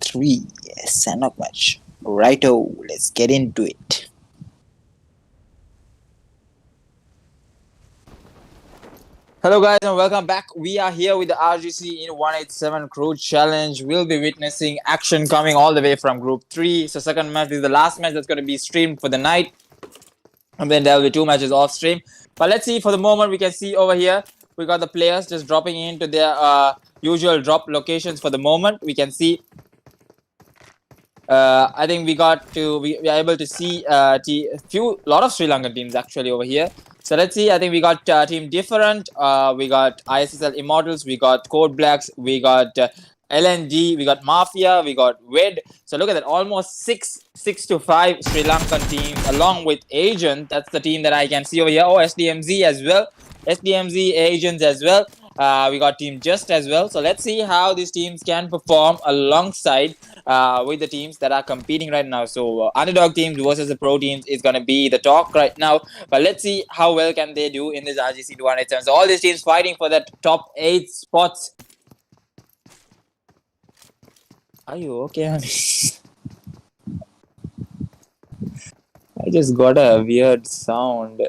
3, Sanok match. Righto, let's get into it. Hello guys and welcome back. We are here with the RGC in 187 Crew Challenge. We'll be witnessing action coming all the way from Group 3. So second match is the last match that's going to be streamed for the night. And then there will be 2 matches off stream. But let's see, for the moment we can see over here, we got the players just dropping into their usual drop locations for the moment. We can see, I think we are able to see a lot of Sri Lankan teams actually over here. So let's see, I think we got Team Different, we got ISSL Immortals, we got Code Blacks, we got LNG, we got Mafia, we got WED. So look at that, almost 6 to 5 Sri Lankan teams along with Agent. That's the team that I can see over here. Oh, SDMZ as well. SDMZ Agents as well. We got Team Just as well. So let's see how these teams can perform alongside with the teams that are competing right now. So underdog teams versus the pro teams is going to be the talk right now. But let's see how well can they do in this RGC 287. So all these teams fighting for that top 8 spots. Are you okay, honey? I just got a weird sound.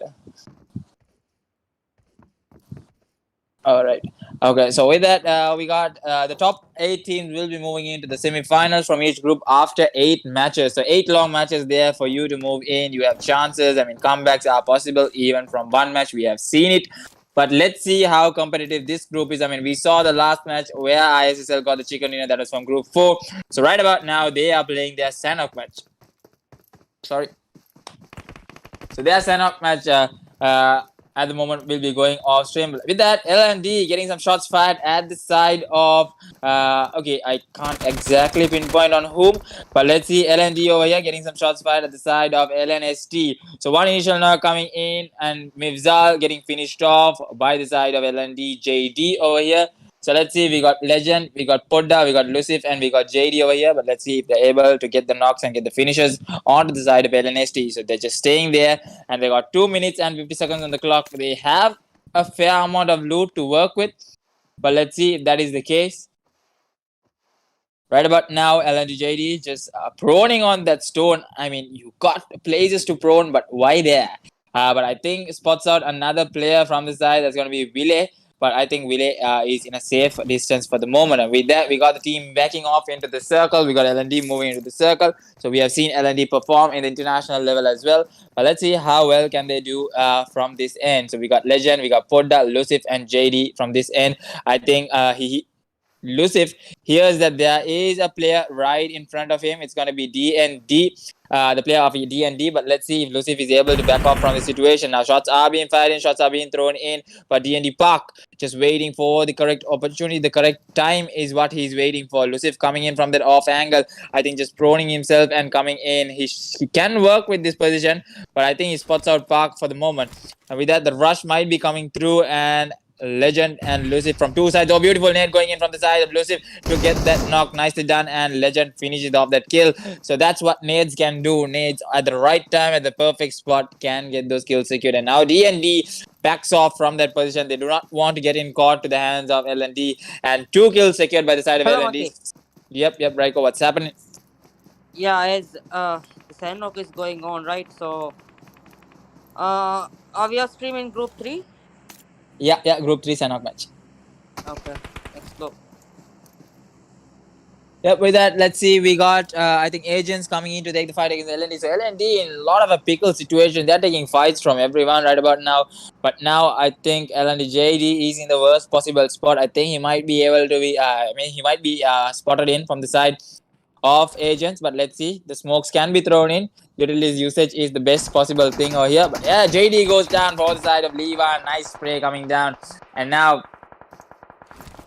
All right. Okay. So with that, we got the top 8 teams will be moving into the semifinals from each group after 8 matches. So 8 long matches there for you to move in. You have chances. I mean, comebacks are possible even from one match. We have seen it. But let's see how competitive this group is. I mean, we saw the last match where ISSL got the chicken dinner that was from Group 4. So right about now, they are playing their Sanok match. Sorry. So their Sanok match at the moment will be going off stream. With that, LND getting some shots fired at the side of okay, I can't exactly pinpoint on whom, but let's see LND over here getting some shots fired at the side of LNST. So one initial knock coming in and Mifzal getting finished off by the side of LND JD over here. So let's see, we got Legend, we got Podda, we got Lucif, and we got JD over here. But let's see if they're able to get the knocks and get the finishes onto the side of LNST. So they're just staying there, and they got 2 minutes and 50 seconds on the clock. They have a fair amount of loot to work with, but let's see if that is the case. Right about now, LNDJD just proning on that stone. I mean, you got places to prone, but why there? But I think spots out another player from the side. That's going to be Wille. But I think Wille is in a safe distance for the moment. And with that, we got the team backing off into the circle. We got LND moving into the circle. So we have seen LND perform in the international level as well. But let's see how well can they do from this end. So we got Legend, we got Podda, Lucif, and JD from this end. I think Lucif hears that there is a player right in front of him. It's going to be DND, the player of DND. But let's see if Lucif is able to back off from the situation. Now, shots are being fired in, shots are being thrown in. But DND Park just waiting for the correct opportunity. The correct time is what he's waiting for. Lucif coming in from that off angle. I think just proning himself and coming in. He can work with this position, but I think he spots out Park for the moment. And with that, the rush might be coming through, and Legend and Lucif from two sides. Oh, beautiful nade going in from the side of Lucif to get that knock. Nicely done, and Legend finishes off that kill. So that's what nades can do. Nades at the right time, at the perfect spot, can get those kills secured. And now D&D backs off from that position. They do not want to get in caught to the hands of LND. And 2 kills secured by the side of Hello, LND. Maki. Yep, Raiko, what's happening? Yeah, as Sanok is going on, right? So, are we streaming Group 3? Yeah, Group 3 Sanok match. Okay, let's go. Yep, with that, let's see. We got, I think, agents coming in to take the fight against LND. So LND in a lot of a pickle situation. They're taking fights from everyone right about now. But now I think LND JD is in the worst possible spot. I think he might be able to be, he might be spotted in from the side of agents. But let's see. The smokes can be thrown in. Utilities usage is the best possible thing over here. But yeah, JD goes down for the side of Levan. Nice spray coming down. And now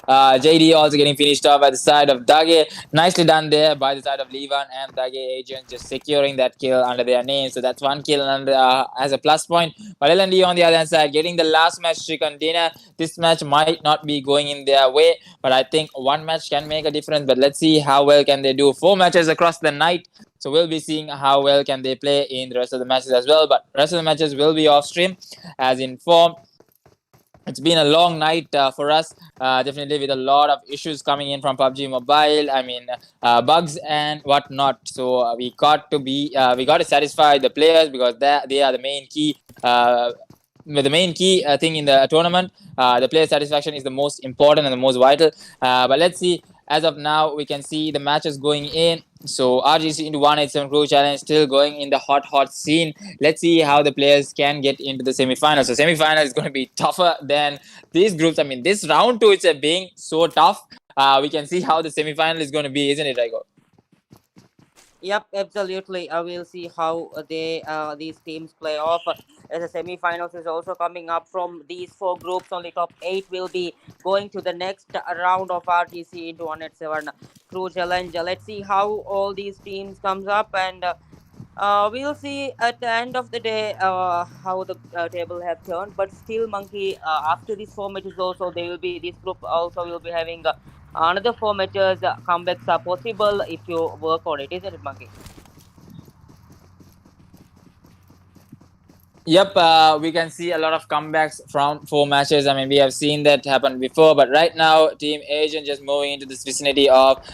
JD also getting finished off by the side of Dage. Nicely done there by the side of Levan and Dage agent, just securing that kill under their name. So that's 1 kill under, as a plus point. But LND on the other side, getting the last match chicken dinner. This match might not be going in their way, but I think one match can make a difference. But let's see how well can they do. 4 matches across the night. So we'll be seeing how well can they play in the rest of the matches as well. But rest of the matches will be off stream as informed. It's been a long night for us, definitely with a lot of issues coming in from PUBG Mobile. I mean, bugs and whatnot. So we got to satisfy the players because they are the main key. The main key thing in the tournament. The player satisfaction is the most important and the most vital. But let's see. As of now, we can see the matches going in. So RGC into 187 Crew Challenge still going in the hot scene. Let's see how the players can get into the semifinals. So semifinal is going to be tougher than these groups. I mean, this round 2 it's being so tough. We can see how the semifinal is going to be, isn't it, Raiko? Yep, absolutely. We'll see how these teams play off. As the semi-finals is also coming up from these 4 groups. Only top 8 will be going to the next round of RGC into 187 Crew Challenge. Let's see how all these teams comes up, and We'll see at the end of the day how the table have turned. But still, Monkey, after this four matches also, they will be this group also will be having another four matches. Comebacks are possible if you work on it, isn't it, Monkey? Yep, we can see a lot of comebacks from four matches. I mean, we have seen that happen before, but right now, Team Asian just moving into this vicinity of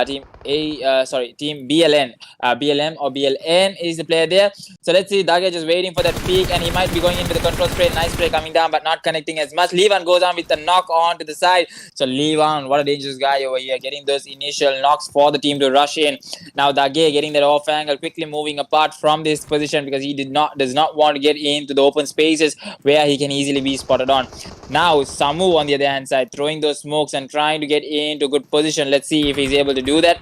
Team BLN. BLM or BLN is the player there. So let's see, Dage just waiting for that peak, and he might be going into the control spray. Nice spray coming down, but not connecting as much. Levan goes on with the knock on to the side. So Levan, what a dangerous guy over here, getting those initial knocks for the team to rush in. Now Dage getting that off angle, quickly moving apart from this position because he does not want to get into the open spaces where he can easily be spotted on. Now Samu on the other hand side throwing those smokes and trying to get into good position. Let's see if he's able to do that.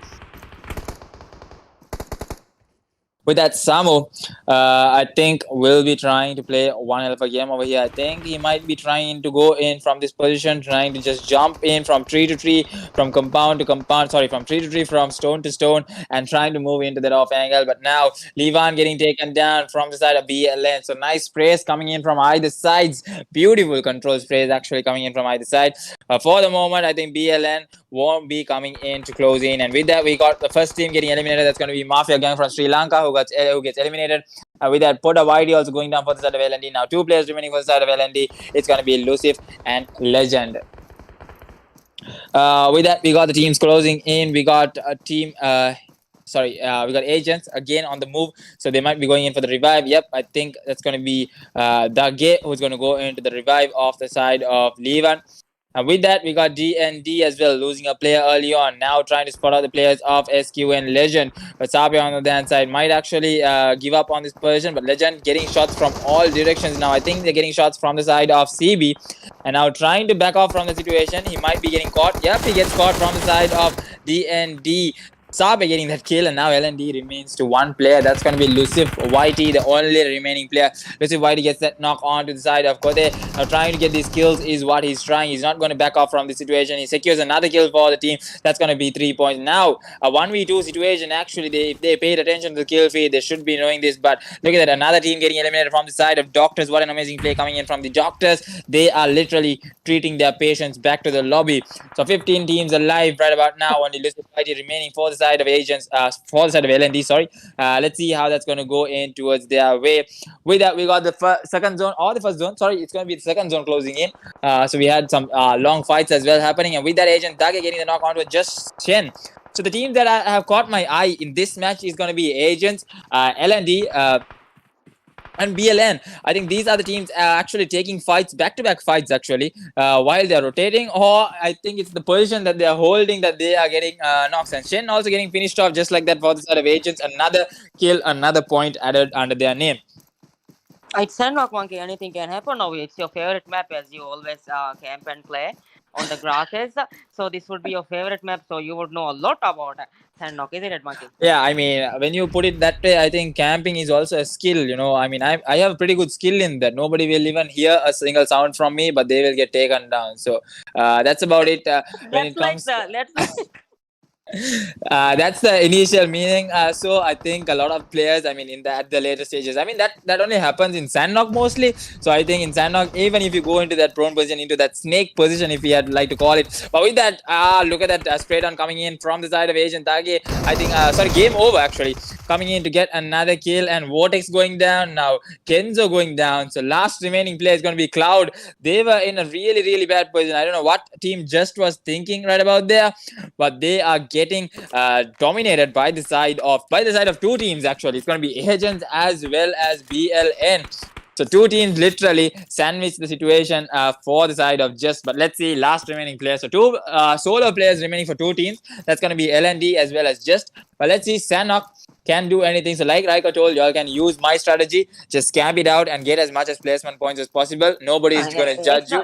With that, Samu, I think will be trying to play one hell of a game over here. I think he might be trying to go in from this position, trying to just jump in from tree to tree, from compound to compound, from tree to tree, from stone to stone, and trying to move into that off angle. But now, Levan getting taken down from the side of BLN. So nice sprays coming in from either sides. Beautiful control sprays actually coming in from either side. For the moment, I think BLN won't be coming in to close in. And with that, we got the first team getting eliminated. That's going to be Mafia Gang from Sri Lanka, who gets eliminated. With that, Poda Whitey also going down for the side of LND. Now, two players remaining for the side of LND. It's going to be Lucif and Legend. With that, we got the teams closing in. We got a team. We got Agents again on the move, so they might be going in for the revive. Yep, I think that's going to be Dage who's going to go into the revive off the side of Levan. And with that, we got DND as well, losing a player early on. Now trying to spot out the players of SQ and Legend. But Sabe on the other hand side might actually give up on this position. But Legend getting shots from all directions now. I think they're getting shots from the side of CB. And now trying to back off from the situation. He might be getting caught. Yep, he gets caught from the side of DND. Sabe getting that kill, and now LND remains to one player. That's going to be Lucif Whitey, the only remaining player. Lucif Whitey gets that knock on to the side of Kote. Now trying to get these kills is what he's trying. He's not going to back off from the situation. He secures another kill for the team. That's going to be 3 points. Now, a 1v2 situation. Actually, if they paid attention to the kill feed, they should be knowing this. But look at that. Another team getting eliminated from the side of Doctors. What an amazing play coming in from the Doctors. They are literally treating their patients back to the lobby. So 15 teams alive right about now. Only Lucif Whitey remaining for the side of Agents, for the side of LND, sorry. Let's see how that's going to go in towards their way. With that, we got the second zone or the first zone. Sorry, it's going to be the second zone closing in. So we had some long fights as well happening. And with that, Agent Dage getting the knock onto just Chen. So the team that I have caught my eye in this match is going to be Agents, LND, and BLN. I think these are the teams actually taking fights, back-to-back fights actually, while they're rotating, or I think it's the position that they're holding that they are getting knocks. And Shen also getting finished off just like that for the side of Agents. Another kill, another point added under their name. It's Sandrock Monkey. Anything can happen now. It's your favorite map as you always camp and play on the grasses. So this would be your favorite map. So you would know a lot about Sandrock, isn't it, Monkey? Yeah, I mean, when you put it that way, I think camping is also a skill. I mean, I have a pretty good skill in that. Nobody will even hear a single sound from me, but they will get taken down. So that's about it. When it comes. That's the initial meaning. So I think a lot of players, I mean, at the later stages, I mean that only happens in Sandknock mostly. So I think in Sandknock, even if you go into that prone position, into that snake position, if you had like to call it, but with that, look at that spray down coming in from the side of Agent Tage. I think game over actually, coming in to get another kill, and Vortex going down now, Kenzo going down. So last remaining player is going to be Cloud. They were in a really really bad position. I don't know what team just was thinking right about there, but they are getting dominated by the side of two teams actually. It's going to be Agents as well as BLN. So two teams literally sandwich the situation for the side of Just. But let's see last remaining players. So two solo players remaining for two teams. That's going to be LND as well as Just. But let's see Sandknock can do anything. So like Raika told, y'all can use my strategy. Just camp it out and get as much as placement points as possible. Nobody is going to judge you.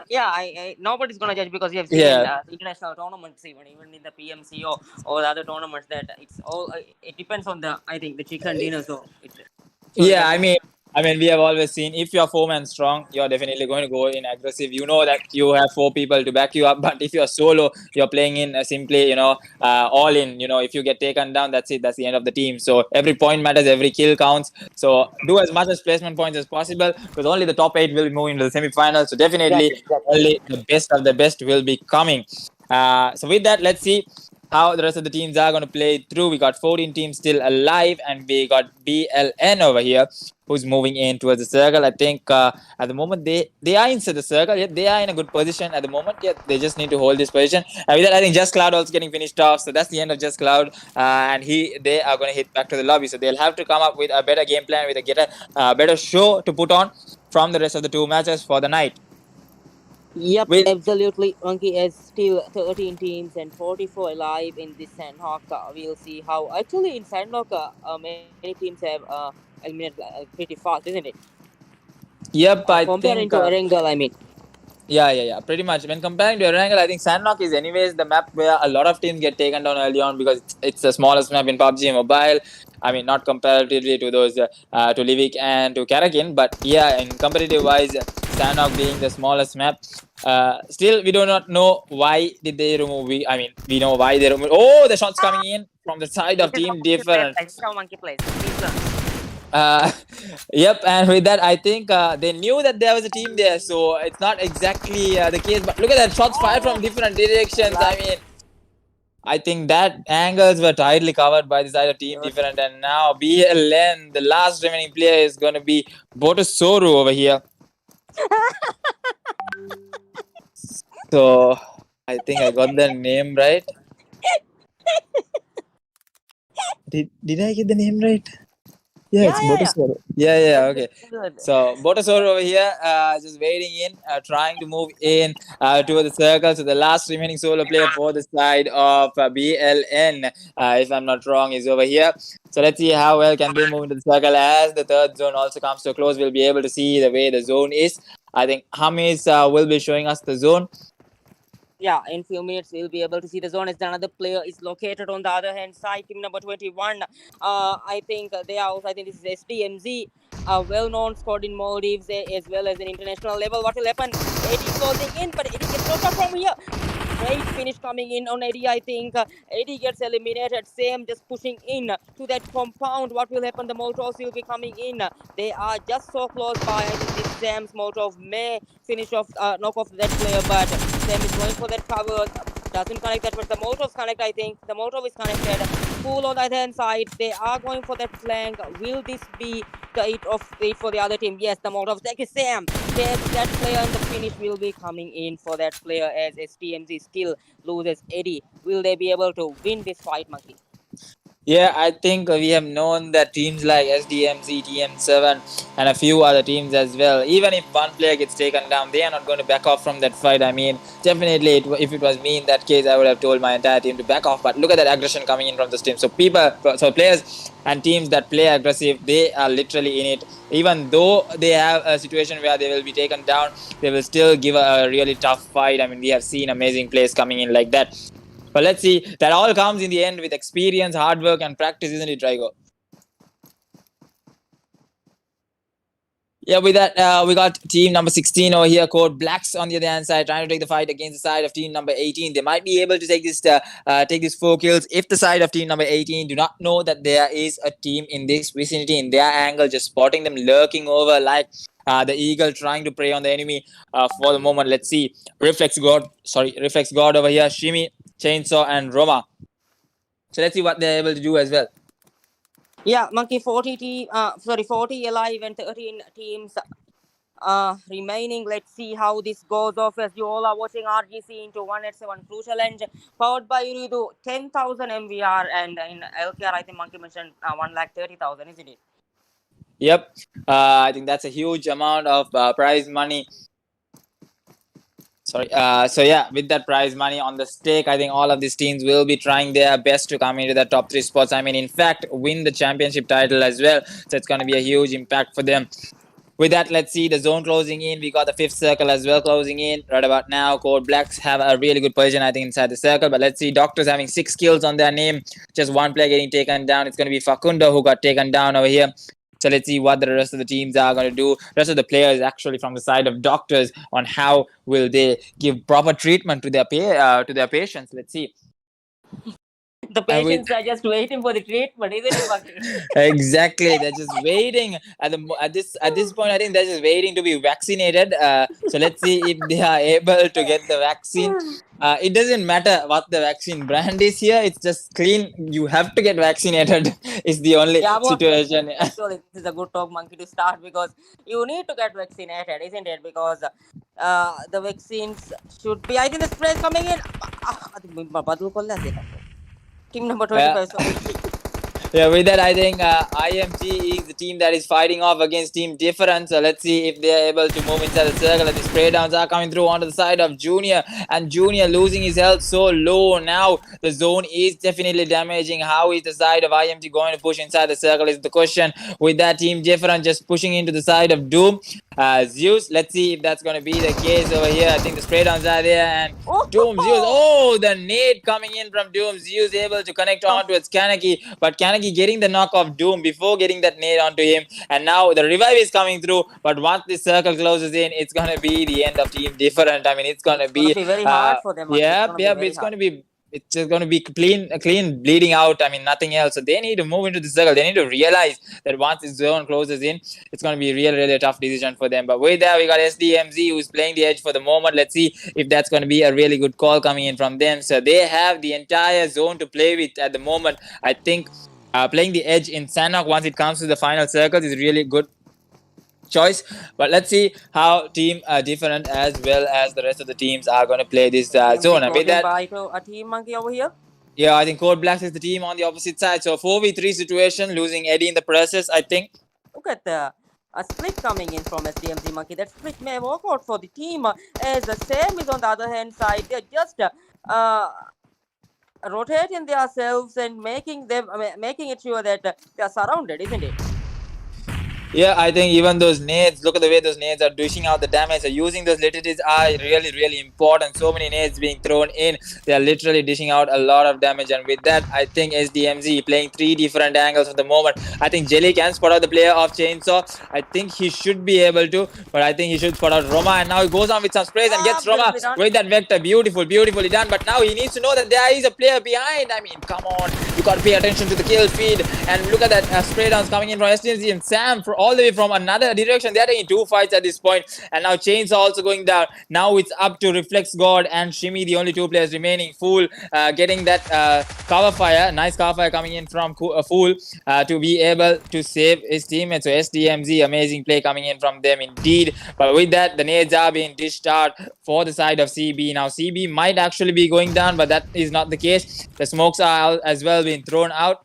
Nobody's going to judge because you have seen international tournaments, even in the PMCO or the other tournaments, that it's all. It depends on the chicken dinner. So I mean, I mean, we have always seen if you're 4 man strong, you're definitely going to go in aggressive. You know that you have 4 people to back you up. But if you're solo, you're playing in simply, all in. If you get taken down, that's it. That's the end of the team. So every point matters, every kill counts. So do as much as placement points as possible because only the top 8 will be moving to the semifinals. So definitely only the best of the best will be coming. So with that, let's see how the rest of the teams are going to play through. We got 14 teams still alive, and we got BLN over here who's moving in towards the circle. I think at the moment they are inside the circle. Yeah, they are in a good position at the moment. Yeah, they just need to hold this position. With that, I think Just Cloud also getting finished off. So that's the end of Just Cloud, and they are going to hit back to the lobby. So they'll have to come up with a better game plan, with a better show to put on from the rest of the 2 matches for the night. Yep, absolutely. Monkey is still 13 teams and 44 alive in this Sandhawk. We'll see how. Actually, in Sandhawk, many teams have eliminated pretty fast, isn't it? Yep, I comparing think to Erangel, I mean. Yeah. Pretty much. When comparing to Erangel, I think Sandlock is anyways the map where a lot of teams get taken down early on because it's the smallest map in PUBG Mobile. I mean, not comparatively to those to Livik and to Karakin, but yeah, in competitive wise, Sandlock being the smallest map. Still, we do not know why did they remove. We know why they removed. Oh, the shots coming in from the side of Team Different. This is how Monkey plays. Yep, and with that, I think they knew that there was a team there, so it's not exactly the case. But look at that, shots fired from different directions. I mean, I think that angles were tightly covered by the side of Team Different, and now BLN, the last remaining player, is going to be Botosoru over here. So I think I got the name right. Did I get the name right? Yeah, it's Botosaur. Yeah, okay. So Botosaur over here, just waiting in, trying to move in to the circle. So the last remaining solo player for the side of BLN, if I'm not wrong, is over here. So let's see how well can they move into the circle as the third zone also comes to a close. We'll be able to see the way the zone is. I think Hamis will be showing us the zone. Yeah, in few minutes we'll be able to see the zone as another player is located on the other hand side, team number 21. I think they are also, I think this is SDMZ, a well-known squad in Maldives as well as an international level. What will happen? Eddie closing in, but Eddie gets knocked out from here. Great finish coming in on Eddie, I think. Eddie gets eliminated. Sam just pushing in to that compound. What will happen? The Molotovs will be coming in. They are just so close by. I think this Sam's Molotov may finish off, knock off that player, but Sam is going for that cover. Doesn't connect that, but the Molotovs connect, I think. The Molotov is connected. Pool on the other hand side. They are going for that flank. Will this be the 8 for the other team? Yes, the Molotov take is Sam. That player in the finish will be coming in for that player as STMZ still loses Eddie. Will they be able to win this fight, Monkey? Yeah, I think we have known that teams like SDMZ, TM7, and a few other teams as well, even if one player gets taken down, they are not going to back off from that fight. I mean, definitely, if it was me in that case, I would have told my entire team to back off. But look at that aggression coming in from this team. So players and teams that play aggressive, they are literally in it. Even though they have a situation where they will be taken down, they will still give a really tough fight. I mean, we have seen amazing players coming in like that. But let's see, that all comes in the end with experience, hard work, and practice, isn't it, Trigo? Yeah, with that, we got team number 16 over here, Code Blacks on the other hand side, trying to take the fight against the side of team number 18. They might be able to take these 4 kills if the side of team number 18 do not know that there is a team in this vicinity, in their angle, just spotting them lurking over like the eagle trying to prey on the enemy for the moment. Let's see. Reflex God over here, Shimi, Chainsaw, and Roma. So let's see what they're able to do as well. Yeah, Monkey 40 alive and 13 teams remaining. Let's see how this goes off as you all are watching RGC into 187 Crew Challenge powered by Uridu, 10,000 MVR, and in LKR I think Monkey mentioned 130,000, isn't it? Yep, I think that's a huge amount of prize money. So yeah, with that prize money on the stake, I think all of these teams will be trying their best to come into the top 3 spots. I mean, in fact, win the championship title as well. So it's going to be a huge impact for them. With that, let's see the zone closing in. We got the 5th circle as well closing in right about now. Code Blacks have a really good position, I think, inside the circle. But let's see, Doctors having 6 kills on their name. Just one player getting taken down. It's going to be Facundo who got taken down over here. So let's see what the rest of the teams are going to do. Rest of the players actually from the side of doctors on how will they give proper treatment to their patients. Let's see. The patients are just waiting for the treatment, isn't it, Monkey? Exactly, they're just waiting at this point. I think they're just waiting to be vaccinated. So let's see if they are able to get the vaccine. It doesn't matter what the vaccine brand is here. It's just clean. You have to get vaccinated. It's the only situation. Actually, this is a good talk, Monkey, to start because you need to get vaccinated, isn't it? Because the vaccines should be. I think the spray is coming in. Team number 25. Yeah, with that, I think IMG is the team that is fighting off against Team Different. So let's see if they're able to move inside the circle. And the spray downs are coming through onto the side of Junior. And Junior losing his health so low now. The zone is definitely damaging. How is the side of IMG going to push inside the circle is the question. With that, Team Different just pushing into the side of Doom. Zeus, let's see if that's going to be the case over here. I think the spray downs are there. And Doom, Zeus. Oh, the nade coming in from Doom. Zeus able to connect on towards Kaneki. But Kaneki getting the knock of Doom before getting that nade onto him, and now the revive is coming through. But once the circle closes in, it's gonna be the end of Team Different. I mean, it's gonna be very hard for them. It's just going to be clean bleeding out. I mean, nothing else. So they need to move into the circle. They need to realize that once the zone closes in, it's going to be really a tough decision for them. But with that, we got SDMZ who's playing the edge for the moment. Let's see if that's going to be a really good call coming in from them. So they have the entire zone to play with at the moment. I think playing the edge in Sanhok once it comes to the final circles is really good choice. But let's see how Team Different as well as the rest of the teams are going to play this zone. And with that, a Team Monkey over here. Yeah, I think Code Blacks is the team on the opposite side. So 4v3 situation, losing Eddie in the process, I think. Look at a split coming in from SDMZ Monkey. That split may work out for the team as the Sam is on the other hand side. They're just rotating themselves and making it sure that they are surrounded, isn't it? Yeah, I think even those nades, look at the way those nades are dishing out the damage. So using those literalities are really important. So many nades being thrown in. They are literally dishing out a lot of damage. And with that, I think SDMZ playing 3 different angles at the moment. I think Jelly can spot out the player of Chainsaw. I think he should be able to. But I think he should spot out Roma. And now he goes on with some sprays and gets Roma with that Vector. Beautifully done. But now he needs to know that there is a player behind. I mean, come on. You got to pay attention to the kill feed. And look at that spray downs coming in from SDMZ and Sam all the way from another direction. They are taking 2 fights at this point, and now Chainsaw also going down. Now it's up to Reflex God and Shimmy, the only 2 players remaining. Fool getting that cover fire, nice cover fire coming in from Fool to be able to save his teammates. So SDMZ, amazing play coming in from them indeed. But with that, the nades are being dished out for the side of CB. Now CB might actually be going down, but that is not the case. The smokes are as well being thrown out.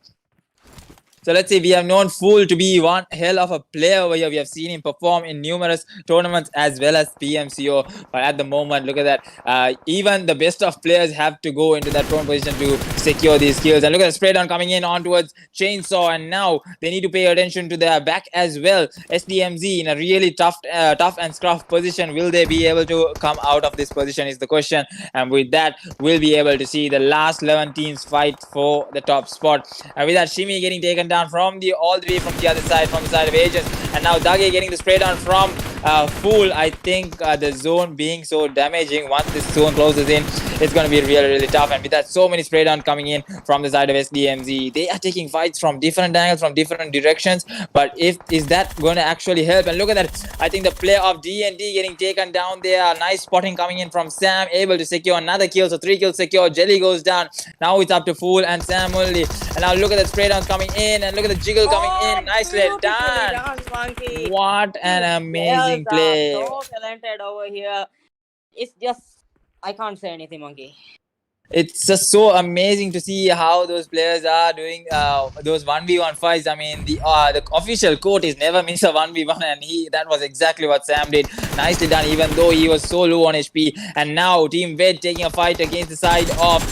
So let's see, we have known Fool to be one hell of a player over here. We have seen him perform in numerous tournaments as well as PMCO. But at the moment, look at that. Even the best of players have to go into that prone position to secure these kills. And look at the spray down coming in on towards Chainsaw. And now they need to pay attention to their back as well. SDMZ in a really tough and scruff position. Will they be able to come out of this position is the question. And with that, we'll be able to see the last 11 teams fight for the top spot. And with that, Shimmy getting taken down all the way from the other side, from the side of Agents, and now Dage getting the spray down from Fool. I think the zone being so damaging, once this zone closes in, it's going to be really tough. And with that, so many spray down coming in from the side of SDMZ. They are taking fights from different angles, from different directions, but is that going to actually help? And look at that, I think the play of D&D getting taken down there. Nice spotting coming in from Sam, able to secure another kill, so 3 kills secure. Jelly goes down. Now it's up to Fool and Sam only. And now look at the spray downs coming in, and look at the jiggle coming in. Nicely done. What an amazing play. So talented over here. It's just, I can't say anything, Monkey. It's just so amazing to see how those players are doing those 1v1 fights. I mean, the official quote is never miss a 1v1, and that was exactly what Sam did. Nicely done, even though he was so low on HP. And now Team Ved taking a fight against the side of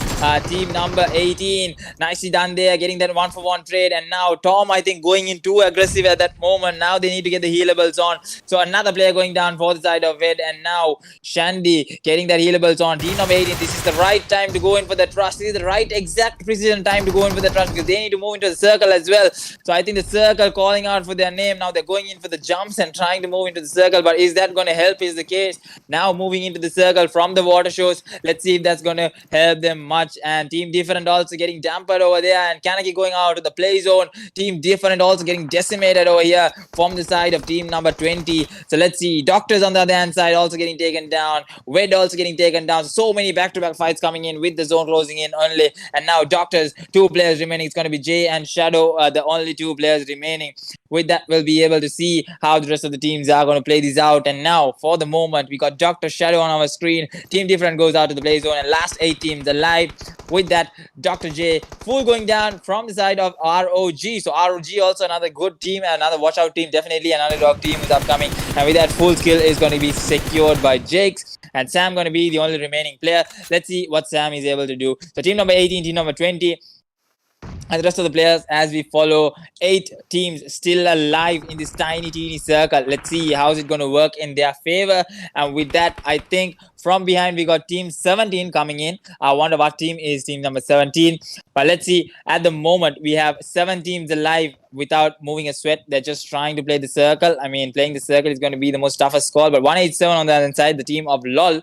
team number 18. Nicely done there, getting that 1-for-1 trade. And now Tom, I think, going in too aggressive at that moment. Now they need to get the healables on. So another player going down for the side of it. And now Shandy getting that healables on. Team number 18, this is the right time to go in for the trust. This is the right exact precision time to go in for the trust because they need to move into the circle as well. So I think the circle calling out for their name. Now they're going in for the jumps and trying to move into the circle. But is that going to help is the case. Now moving into the circle from the water shows. Let's see if that's going to help them much. And Team Different also getting dampered over there. And Kaneki going out to the play zone. Team Different also getting decimated over here from the side of team number 20. So let's see. Doctors on the other hand side also getting taken down. Wed also getting taken down. So many back-to-back fights coming in with the zone closing in only. And now Doctors, 2 players remaining. It's going to be Jay and Shadow, the only 2 players remaining. With that, we'll be able to see how the rest of the teams are going to play this out. And now, for the moment, we got Dr. Shadow on our screen. Team Different goes out to the play zone. And last 8 teams alive. With that, Dr. J full going down from the side of ROG. So ROG also another good team, another watch-out team, definitely an underdog team is upcoming. And with that, full skill is going to be secured by Jakes. And Sam going to be the only remaining player. Let's see what Sam is able to do. So team number 18, team number 20. And the rest of the players as we follow 8 teams still alive in this tiny teeny circle. Let's see how's it going to work in their favor. And with that, I think from behind we got team 17 coming in. I wonder what team is team number 17. But let's see. At the moment, we have 7 teams alive without moving a sweat. They're just trying to play the circle. I mean, playing the circle is going to be the most toughest call. But 187 on the other side, the team of LOL.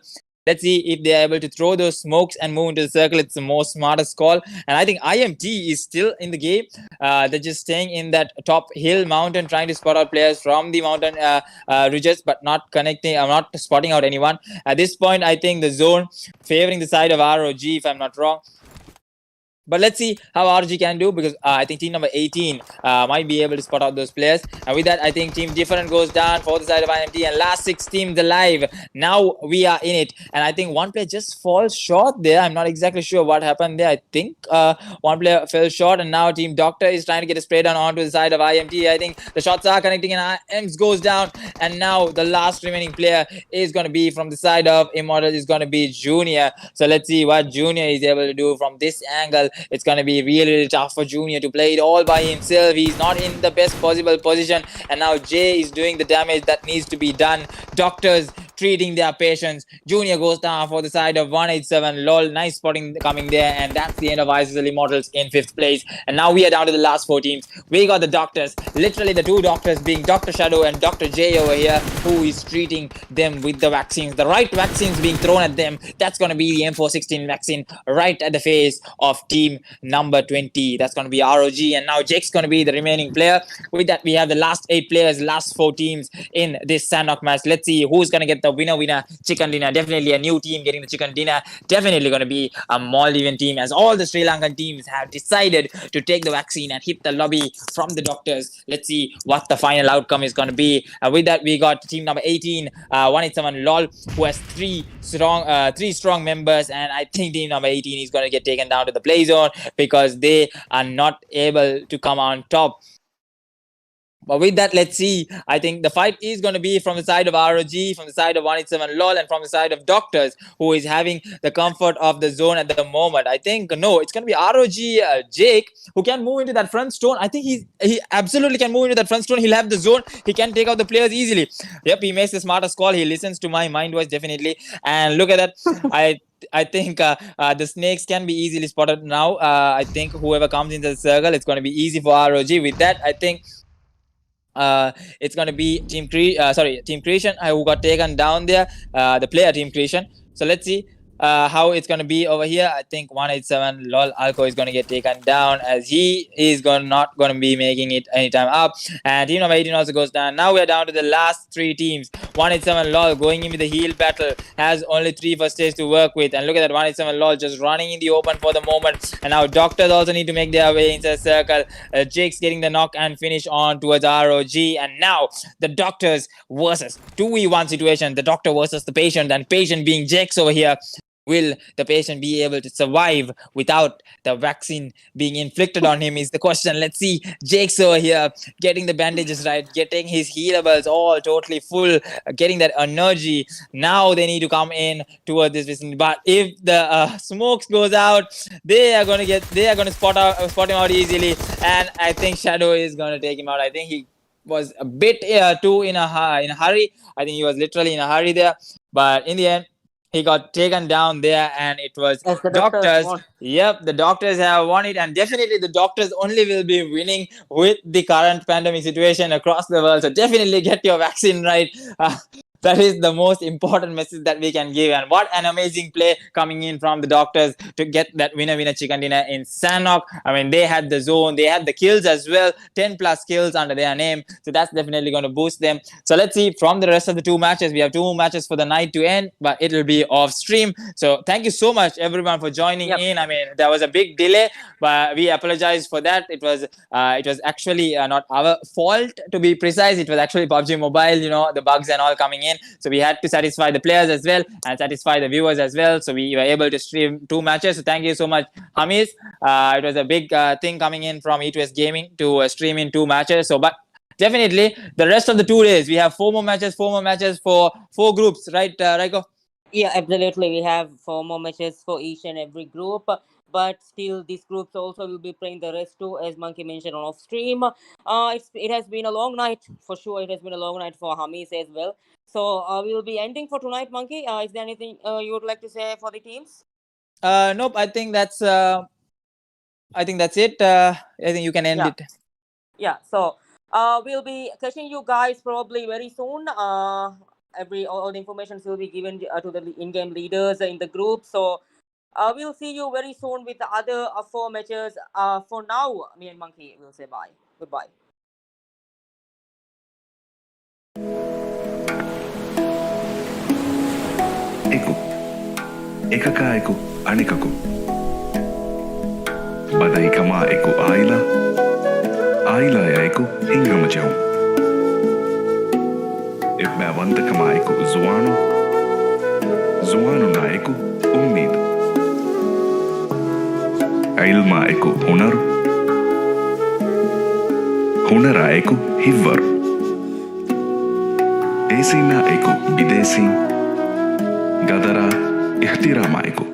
Let's see if they're able to throw those smokes and move into the circle. It's the most smartest call. And I think IMT is still in the game. They're just staying in that top hill mountain, trying to spot out players from the mountain ridges, but not connecting. I'm not spotting out anyone. At this point, I think the zone favoring the side of ROG, if I'm not wrong. But let's see how RG can do because I think team number 18 might be able to spot out those players. And with that, I think team Different goes down for the side of IMT and last 6 teams alive. Now we are in it. And I think one player just falls short there. I'm not exactly sure what happened there. I think one player fell short and now team Doctor is trying to get a spray down onto the side of IMT. I think the shots are connecting and IMT goes down. And now the last remaining player is going to be from the side of Immortal is going to be Junior. So let's see what Junior is able to do from this angle. It's going to be really, really tough for Junior to play it all by himself. He's not in the best possible position. And now Jay is doing the damage that needs to be done. Doctors treating their patients. Junior goes down for the side of 187. LOL, nice spotting coming there. And that's the end of ISL Immortals in 5th place. And now we are down to the last 4 teams. We got the Doctors. Literally the 2 Doctors being Dr. Shadow and Dr. J over here, who is treating them with the vaccines. The right vaccines being thrown at them. That's going to be the M416 vaccine right at the face of team number 20. That's going to be ROG. And now Jake's going to be the remaining player. With that, we have the last 8 players, last 4 teams in this Sandok match. Let's see who's going to get the winner chicken dinner. Definitely a new team getting the chicken dinner. Definitely going to be a Maldivian team, as all the Sri Lankan teams have decided to take the vaccine and hit the lobby from the Doctors. Let's see what the final outcome is going to be. With that, we got team number 18, 187 LOL, who has 3 strong members, and I think team number 18 is going to get taken down to the play zone because they are not able to come on top. But with that, let's see. I think the fight is going to be from the side of ROG, from the side of 187 LOL, and from the side of Doctors, who is having the comfort of the zone at the moment. I think, no, it's going to be ROG Jake, who can move into that front stone. I think he absolutely can move into that front stone. He'll have the zone. He can take out the players easily. Yep, he makes the smartest call. He listens to my mind voice, definitely. And look at that. I think the snakes can be easily spotted now. I think whoever comes into the circle, it's going to be easy for ROG. With that, I think it's going to be Team Creation who got taken down there, the player Team Creation. So let's see how it's going to be over here. I think 187 LOL Alco is going to get taken down, as he is not going to be making it anytime up. And team number 18 also goes down. Now we're down to the last 3 teams. 187 LOL going in with the heal battle, has only 3 first stage to work with. And look at that, 187 LOL just running in the open for the moment. And now Doctors also need to make their way into the circle. Jake's getting the knock and finish on towards ROG. And now the Doctors versus 2v1 situation. The Doctor versus the Patient, and Patient being Jake's over here. will the patient be able to survive without the vaccine being inflicted on him is the question. Let's see. Jake's over here getting the bandages right, getting his healables all totally full, getting that energy. Now they need to come in towards this vicinity. But if the smokes goes out, they are going to spot him out easily. And I think Shadow is going to take him out. I think he was a bit too in a hurry. I think he was literally in a hurry there. But in the end, he got taken down there, and it was As the doctors. won. Yep, the doctors have won it, and definitely the doctors only will be winning with the current pandemic situation across the world. So definitely get your vaccine right. That is the most important message that we can give. And what an amazing play coming in from the doctors to get that winner chicken dinner in Sanhok. I mean, they had the zone, they had the kills as well, 10 plus kills under their name. So that's definitely going to boost them. So let's see from the rest of the two matches. We have two matches for the night to end, but it will be off stream. So thank you so much everyone for joining in. I mean, there was a big delay, but we apologize for that. It was actually not our fault, to be precise. It was actually PUBG Mobile, the bugs and all coming in. So we had to satisfy the players as well and satisfy the viewers as well. So we were able to stream two matches. So thank you so much, Hamis. It was a big thing coming in from E2S Gaming to stream in two matches. So, but definitely the rest of the 2 days, we have four more matches for 4 groups, right, Raiko? Yeah, absolutely. We have 4 more matches for each and every group. But still, these groups also will be playing the rest too, as Monkey mentioned on off stream. It has been a long night for sure. It has been a long night for Hamis as well. So we will be ending for tonight, Monkey. Is there anything you would like to say for the teams? Nope. I think that's it. I think you can end it. Yeah. So we'll be catching you guys probably very soon. All the information will be given to the in-game leaders in the group. So we'll see you very soon with the other 4 matches. For now, me and Monkey will say bye. Goodbye. Eku. Ekaka eku anikaku. Badai kama eku aila. Aila ya eku hingama jahum. Ibmavanta kama eku zuano. Zuano na eku ummid. Ilma eku hunaru. Hunara eku hivvaru. Esina eku bidesi. Gadara ihtirama eku.